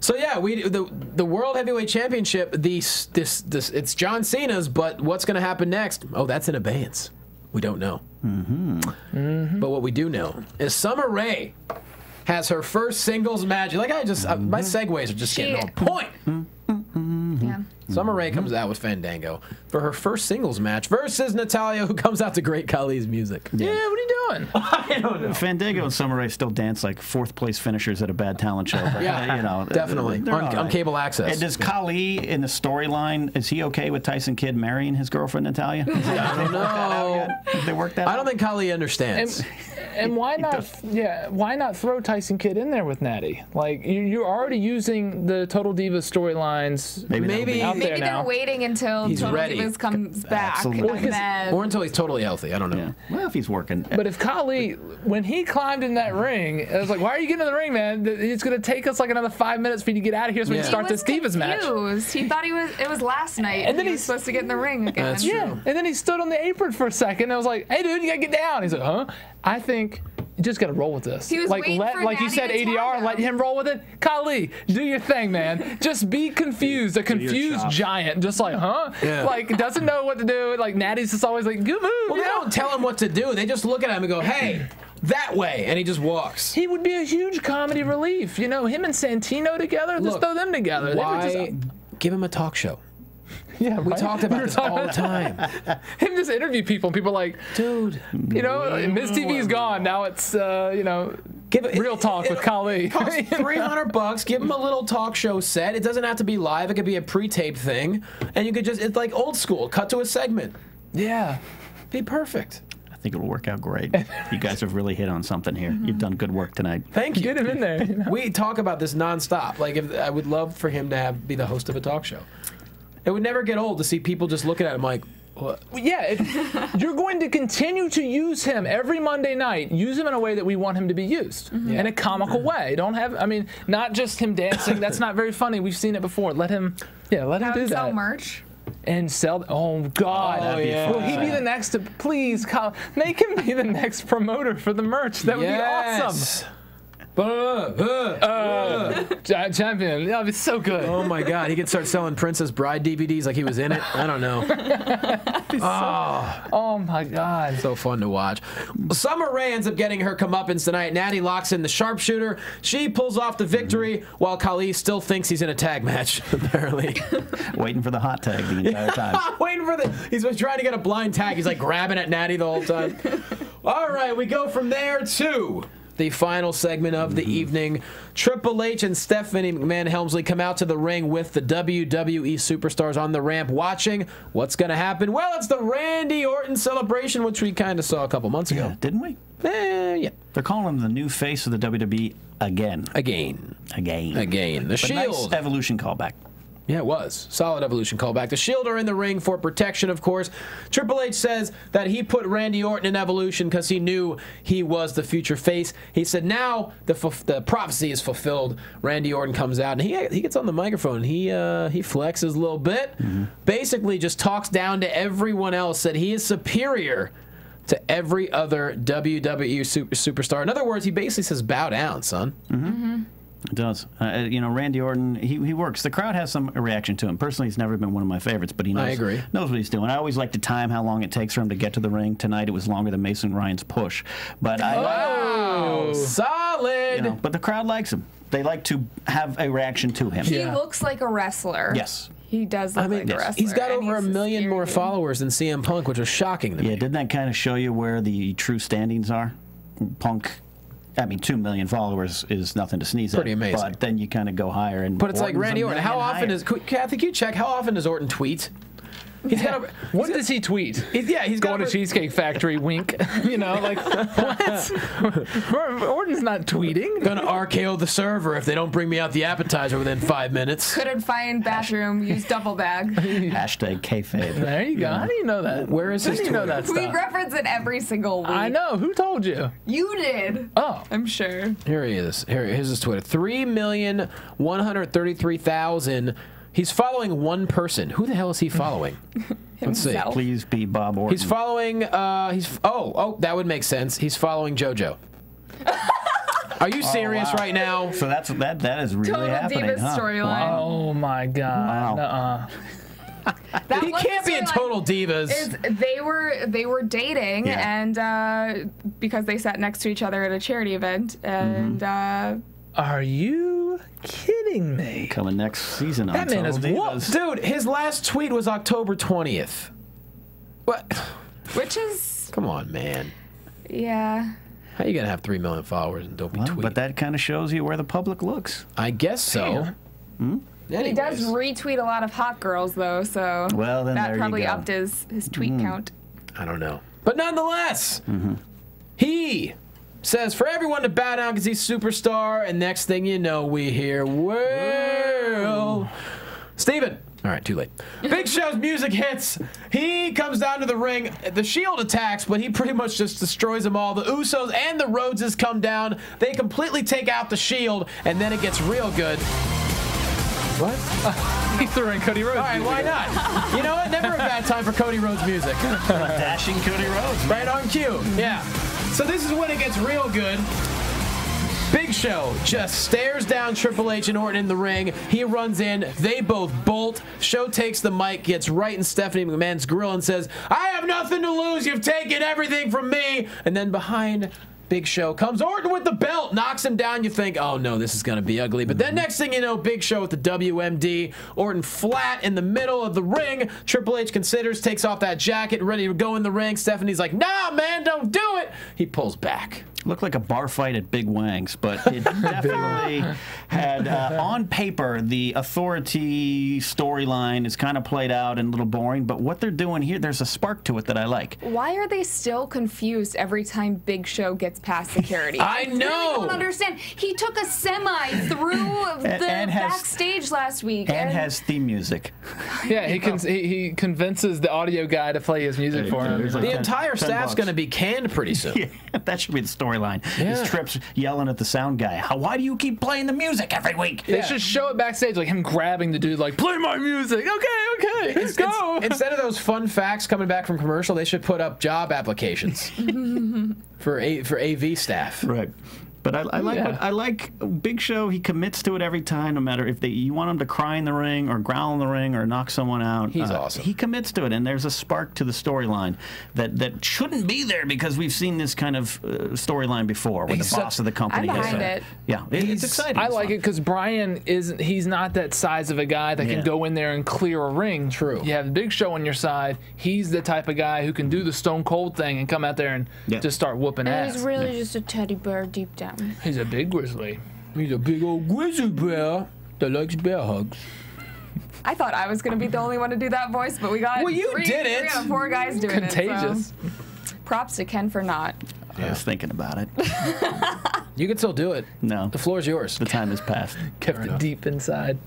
So yeah, the World Heavyweight Championship. It's John Cena's, but what's going to happen next? Oh, that's in abeyance. We don't know. But what we do know is Summer Rae has her first singles match. Like my segues are just getting on point. Yeah. Summer Rae comes out with Fandango for her first singles match versus Natalya, who comes out to Great Khali's music. Yeah, what are you doing? I don't know. Fandango and Summer Rae still dance like fourth place finishers at a bad talent show. But, Definitely they're all on right. cable access. And does Khali in the storyline? Is he okay with Tyson Kidd marrying his girlfriend Natalya? I don't know. Have they worked that I out? don't think Khali understands. And why not? Why not throw Tyson Kidd in there with Natty? Like you're already using the Total Divas storylines. Maybe out there Maybe now. they're waiting until He's Total ready. Divas comes back. Absolutely. And then, Or until he's totally healthy. I don't know. Yeah. Well, if he's working. But if Khali, when he climbed in that ring, it was like, why are you getting in the ring, man? It's going to take us like another 5 minutes for you to get out of here so we can Yeah. start he was this Divas match. confused. He thought it was last night. And then he he's was supposed to get in the ring again. That's Yeah, true. and then he stood on the apron for a second. And I was like, hey, dude, you got to get down. He's like, huh? I think You just got to roll with this. He was waiting for like you said, Natty to ADR, tag let him. him roll with it. Kali, do your thing, man. Just be confused. A confused giant. Just like, huh? Yeah. Like, doesn't know what to do. Like, Natty's just always like, good move. Well, they don't tell him what to do. They just look at him and go, hey, that way. And he just walks. He would be a huge comedy relief. You know, him and Santino together, just throw them together. Why give him a talk show? Yeah, We talked about this all the time. Him just interview people, and people are like, Dude. you know, Miz TV's gone. Now it's, you know, real talk with Kali. It costs $300. Give him a little talk show set. It doesn't have to be live. It could be a pre-taped thing. And you could just, it's like old school. Cut to a segment. Yeah. Be perfect. I think it'll work out great. You guys have really hit on something here. You've done good work tonight. Thank you. Get him in there. You know? We talk about this nonstop. Like, I would love for him to be the host of a talk show. It would never get old to see people just looking at him like, what? Yeah, you're going to continue to use him every Monday night. Use him in a way that we want him to be used, in a comical way. Don't have, I mean, not just him dancing. That's not very funny. We've seen it before. Let him, let him do that. Sell merch. And sell. Oh God! that'd be fun. Will he be the next? Please, make him be the next promoter for the merch. That would be awesome. Champion. Yeah, it's so good. Oh my God, he could start selling Princess Bride DVDs like he was in it. I don't know. Oh my God. So fun to watch. Summer Rae ends up getting her comeuppance tonight. Natty locks in the sharpshooter. She pulls off the victory while Kali still thinks he's in a tag match, apparently. Waiting for the hot tag the entire time. Waiting for he's trying to get a blind tag. He's like grabbing at Natty the whole time. All right, we go from there to the final segment of the evening. Triple H and Stephanie McMahon-Helmsley come out to the ring with the WWE superstars on the ramp watching. What's going to happen? Well, it's the Randy Orton celebration, which we kind of saw a couple months ago. Yeah, didn't we? Yeah. They're calling him the new face of the WWE again. Again. The But Shield. nice Evolution callback. Yeah, it was. Solid Evolution callback. The Shield are in the ring for protection, of course. Triple H says that he put Randy Orton in Evolution because he knew he was the future face. He said now the prophecy is fulfilled. Randy Orton comes out, and he gets on the microphone. He flexes a little bit. Basically just talks down to everyone else, said he is superior to every other WWE superstar. In other words, he basically says, bow down, son. It does. You know, Randy Orton, he works. The crowd has some reaction to him. Personally, he's never been one of my favorites, but he knows what he's doing. I always like to time how long it takes for him to get to the ring. Tonight, it was longer than Mason Ryan's push. But Solid! You know, but the crowd likes him. They like to have a reaction to him. He looks like a wrestler. Yes. He does look like a wrestler. He's got over 1 million more followers than CM Punk, which was shocking to me. Yeah, didn't that kind of show you where the true standings are? Punk, I mean, 2 million followers is nothing to sneeze at. Pretty amazing. But then you kind of go higher. But it's like Randy Orton. How often does Kathy? Can you check how often does Orton tweet? He's got a, what does he tweet? He's going to Cheesecake Factory. Wink. You know, like what? Orton's not tweeting. Gonna RKO the server if they don't bring me out the appetizer within 5 minutes. Couldn't find bathroom. Use duffel bag. Hashtag kayfabe. There you go. How do you know that? Where is his How do you know that We stuff? reference it every single week. I know. Who told you? You did. Oh, I'm sure. Here he is. Here's his Twitter. 3,133,000. He's following one person. Who the hell is he following? Let's see. Please be Bob Orton. He's following. That would make sense. He's following JoJo. Are you serious right now? So that is really Total happening, Divas huh? storyline. oh my God. Wow. That He was can't be a storyline. total divas. They were dating, and because they sat next to each other at a charity event, and Are you kidding me? Coming next season on That man Total is Divas. Dude, his last tweet was October 20th. What? which is Come on, man. yeah. How you gonna have 3 million followers and don't be tweeting? But that kind of shows you where the public looks. I guess so. He does retweet a lot of hot girls though, so Well, then that there you probably go. upped his tweet count. I don't know. But nonetheless, he says for everyone to bow down because he's superstar, and next thing you know, we hear, well, Steven. All right, too late. Big Show's music hits. He comes down to the ring. The Shield attacks, but he pretty much just destroys them all. The Usos and the Rhodeses come down. They completely take out the Shield, and then it gets real good. What? He threw in Cody Rhodes. All right, why not? You know what? Never a bad time for Cody Rhodes music. Dashing Cody Rhodes. Right on cue. Yeah. So this is when it gets real good. Big Show just stares down Triple H and Orton in the ring. He runs in. They both bolt. Show takes the mic, gets right in Stephanie McMahon's grill and says, I have nothing to lose. You've taken everything from me. And then behind Big Show comes Orton with the belt, knocks him down. You think, oh no, this is going to be ugly. But then next thing you know, Big Show with the WMD. Orton flat in the middle of the ring. Triple H considers, takes off that jacket, ready to go in the ring. Stephanie's like, nah, man, don't do it. He pulls back. Looked like a bar fight at Big Wang's, but it definitely had, on paper, the authority storyline is kind of played out and a little boring, but what they're doing here, there's a spark to it that I like. Why are they still confused every time Big Show gets past security? I know! I really don't understand. He took a semi through the backstage last week. And has theme music. Yeah, he convinces the audio guy to play his music for him. Like the entire staff's going to be canned pretty soon. Yeah, that should be the storyline. Yeah. Is Tripp's yelling at the sound guy, why do you keep playing the music every week? They should show it backstage, like him grabbing the dude, like, play my music. Okay, let's go. Instead of those fun facts coming back from commercial, they should put up job applications for AV staff. Right. But I like Big Show. He commits to it every time, no matter if you want him to cry in the ring or growl in the ring or knock someone out. He's awesome. He commits to it, and there's a spark to the storyline that shouldn't be there because we've seen this kind of storyline before with the boss of the company. I'm behind it. Yeah, it's exciting. I like it because Brian he's not that size of a guy that can go in there and clear a ring. True. You have the Big Show on your side. He's the type of guy who can do the Stone Cold thing and come out there and just start whooping ass. He's really just a teddy bear deep down. He's a big grizzly. He's a big old grizzly bear that likes bear hugs. I thought I was going to be the only one to do that voice, but we got you did it. 3 out of 4 guys doing Contagious. it. So. Props to Ken for not. I was thinking about it. You can still do it. No. The floor's yours. The time has passed. Kept it deep inside.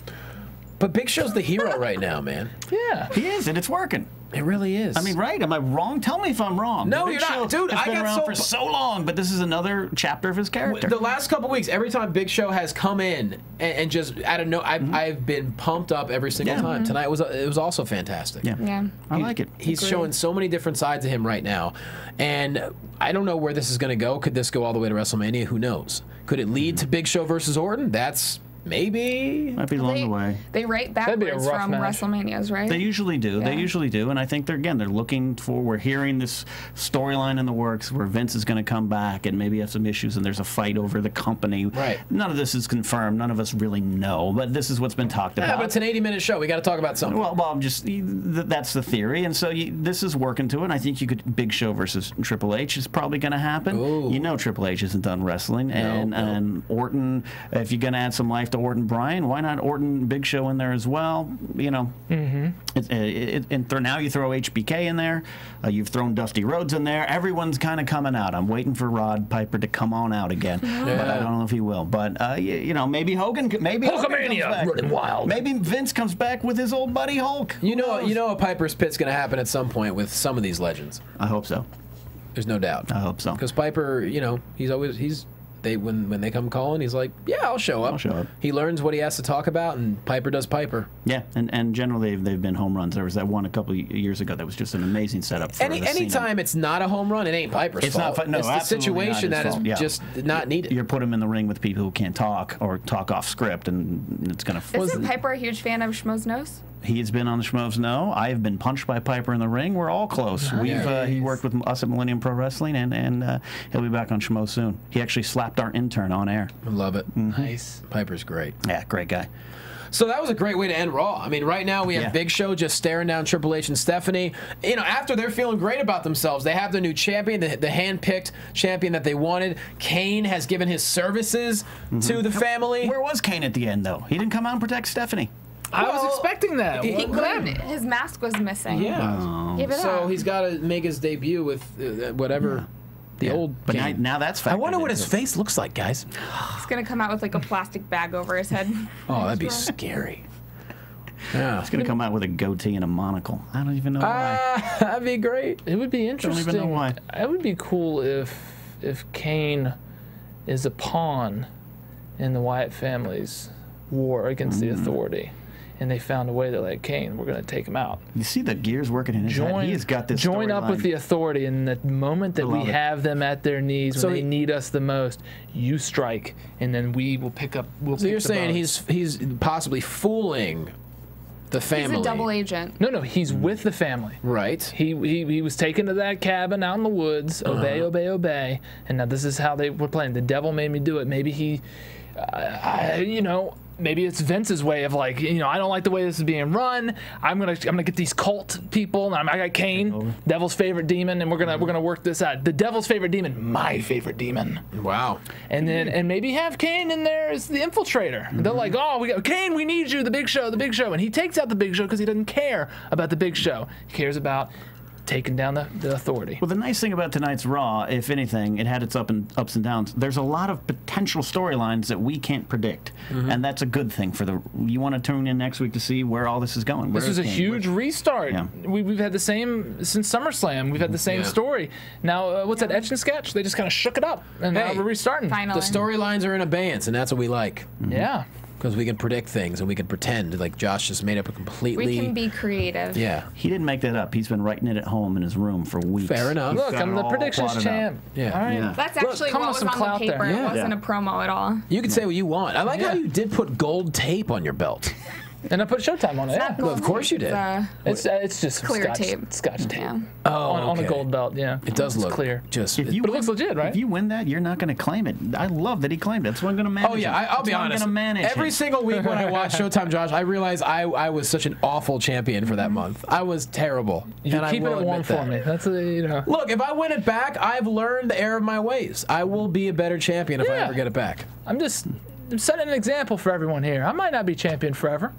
But Big Show's the hero right now, man. Yeah. He is, and it's working. It really is. I mean, right? Am I wrong? Tell me if I'm wrong. No, Big you're not. Show Dude, has I been got around for so long, but this is another chapter of his character. The last couple weeks, every time Big Show has come in and just, I don't know, I've been pumped up every single time. Tonight it was also fantastic. Yeah. I like it. He's showing so many different sides of him right now. And I don't know where this is going to go. Could this go all the way to WrestleMania? Who knows? Could it lead to Big Show versus Orton? That's maybe. Might be along the way. They rate That'd be a backwards rough from match. WrestleManias, right? They usually do. Yeah. They usually do. And I think they're looking for, we're hearing this storyline in the works where Vince is going to come back and maybe have some issues and there's a fight over the company. Right. None of this is confirmed. None of us really know. But this is what's been talked about. Yeah, but it's an 80-minute show. We got to talk about something. Well, I'm just, that's the theory. And so this is working to it. And I think Big Show versus Triple H is probably going to happen. Ooh. You know Triple H isn't done wrestling. And Orton, if you're going to add some life to Orton Bryan, why not Orton Big Show in there as well? You know, and now you throw HBK in there. You've thrown Dusty Rhodes in there. Everyone's kind of coming out. I'm waiting for Rod Piper to come on out again, but I don't know if he will. But you know, maybe Hogan. Maybe Hulkamania running wild. Maybe Vince comes back with his old buddy Hulk. You know a Piper's Pit's going to happen at some point with some of these legends. I hope so. There's no doubt. I hope so. Because Piper, you know, when they come calling, he's like, yeah, I'll show up. I'll show up. He learns what he has to talk about, and Piper does Piper. Yeah, and generally they've been home runs. There was that one a couple of years ago that was just an amazing setup for anytime it's not a home run, it ain't Piper's fault. Not, no, it's the situation that is just not needed. You put him in the ring with people who can't talk or talk off script, and it's going to... Isn't Piper a huge fan of Schmo's Nose? He has been on the Schmoes No. I have been punched by Piper in the ring. We're all close. Nice. He worked with us at Millennium Pro Wrestling, and he'll be back on Schmo soon. He actually slapped our intern on air. I love it. Nice. Piper's great. Yeah, great guy. So that was a great way to end Raw. I mean, right now we have Big Show just staring down Triple H and Stephanie. You know, after they're feeling great about themselves, they have the new champion, the hand-picked champion that they wanted. Kane has given his services to the family. Where was Kane at the end, though? He didn't come out and protect Stephanie. I was expecting that. He couldn't. His mask was missing. Yeah. Give it So up. he's got to make his debut with whatever the old But Kane. now that's factored I wonder what into his it. face looks like, guys. He's going to come out with like a plastic bag over his head. Oh, that'd be scary. Yeah. He's going to come out with a goatee and a monocle. I don't even know why. That'd be great. It would be interesting. Don't even know why. It would be cool if Kane is a pawn in the Wyatt family's war against the Authority. and they found a way that, like, Kane, we're going to take him out. You see the gears working in his head. He has got this Join up with the Authority, and the moment that we have them at their knees, when they need us the most, you strike, and then we will pick up. So you're saying he's possibly fooling the family. He's a double agent. No, he's with the family. Right. He was taken to that cabin out in the woods. Obey, obey, obey. And now this is how they were playing. The devil made me do it. Maybe he, maybe it's Vince's way of, like, I don't like the way this is being run. I'm gonna get these cult people. And I got Kane, devil's favorite demon, and we're gonna work this out. The devil's favorite demon, my favorite demon. Wow. And then maybe have Kane in there as the infiltrator. They're like, oh, we got Kane, we need you, the Big Show, and he takes out the Big Show because he doesn't care about the Big Show. He cares about taking down the Authority. Well, the nice thing about tonight's Raw, if anything, it had its ups and downs. There's a lot of potential storylines that we can't predict, and that's a good thing for you want to tune in next week to see where all this is going. This was a huge restart. Yeah. We've had the same since SummerSlam. We've had the same story. Now, what's that Etch and Sketch? They just kind of shook it up, and now we're restarting. Finally. The storylines are in abeyance, and that's what we like. Yeah. Because we can predict things and we can pretend like Josh just made up a completely. We can be creative. Yeah. He didn't make that up. He's been writing it at home in his room for weeks. Fair enough. Look, I'm the predictions champ. Yeah. All right. Yeah. That's actually what was on the paper. It wasn't a promo at all. You can say what you want. I like how you did put gold tape on your belt. And I put Showtime on it. It's not gold of course you did. It's just clear tape. Scotch tape. Yeah. On a gold belt, yeah. It does look clear. Just, but it looks legit, right? If you win that, you're not going to claim it. I love that he claimed it. That's what I'm going to manage. Oh, yeah. I'll be honest. Every single week when I watch Showtime, Josh, I realize I was such an awful champion for that month. I was terrible. You keep it warm for me. That's Look, if I win it back, I've learned the error of my ways. I will be a better champion if I ever get it back. I'm setting an example for everyone here. I might not be champion forever.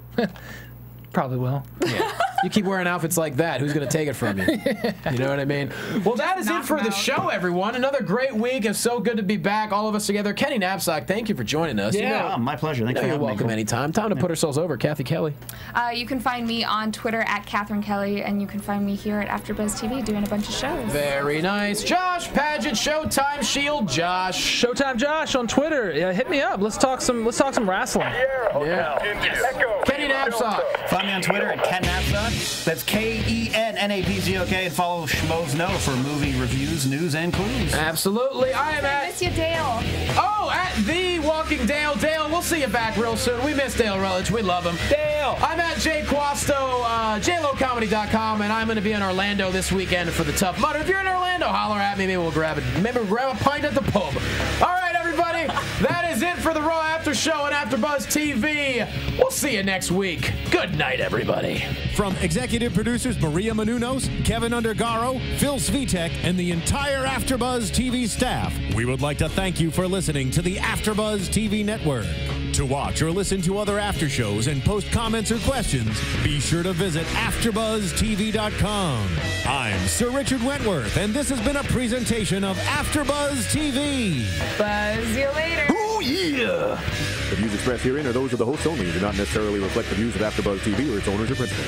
Probably will. Yeah. You keep wearing outfits like that, who's going to take it from you? You know what I mean? Well, that is it for the show, everyone. Another great week. It's so good to be back, all of us together. Kenny Napzok, thank you for joining us. Yeah, my pleasure. Thanks for having me. You're welcome anytime. Time to put ourselves over. Cathy Kelley. You can find me on Twitter at Catherine Kelley, and you can find me here at AfterBuzz TV doing a bunch of shows. Very nice. Josh Padgett, Showtime Shield Josh. Showtime Josh on Twitter. Yeah, hit me up. Let's talk some wrestling. Yeah. Kenny Napzok. Find me on Twitter at Ken Napzok. That's KENNAPZOK, and follow Schmoes Know for movie reviews, news, and clues. Absolutely. I am I miss you, Dale. Oh, at The Walking Dale. Dale, we'll see you back real soon. We miss Dale Rutledge. We love him. Dale. I'm at JQuasto, JLoComedy.com, and I'm going to be in Orlando this weekend for the Tough Mudder. If you're in Orlando, holler at me. Maybe we'll grab a pint at the pub. All right, everybody. That is it for the Raw After Show and AfterBuzz TV. We'll see you next week. Good night, everybody. From executive producers Maria Menounos, Kevin Undergaro, Phil Svitek, and the entire AfterBuzz TV staff, we would like to thank you for listening to the AfterBuzz TV network. To watch or listen to other after shows and post comments or questions, be sure to visit AfterBuzzTV.com. I'm Sir Richard Wentworth, and this has been a presentation of AfterBuzz TV. Buzz you later. Oh, yeah. The views expressed herein are those of the hosts only and do not necessarily reflect the views of AfterBuzz TV or its owners or principals.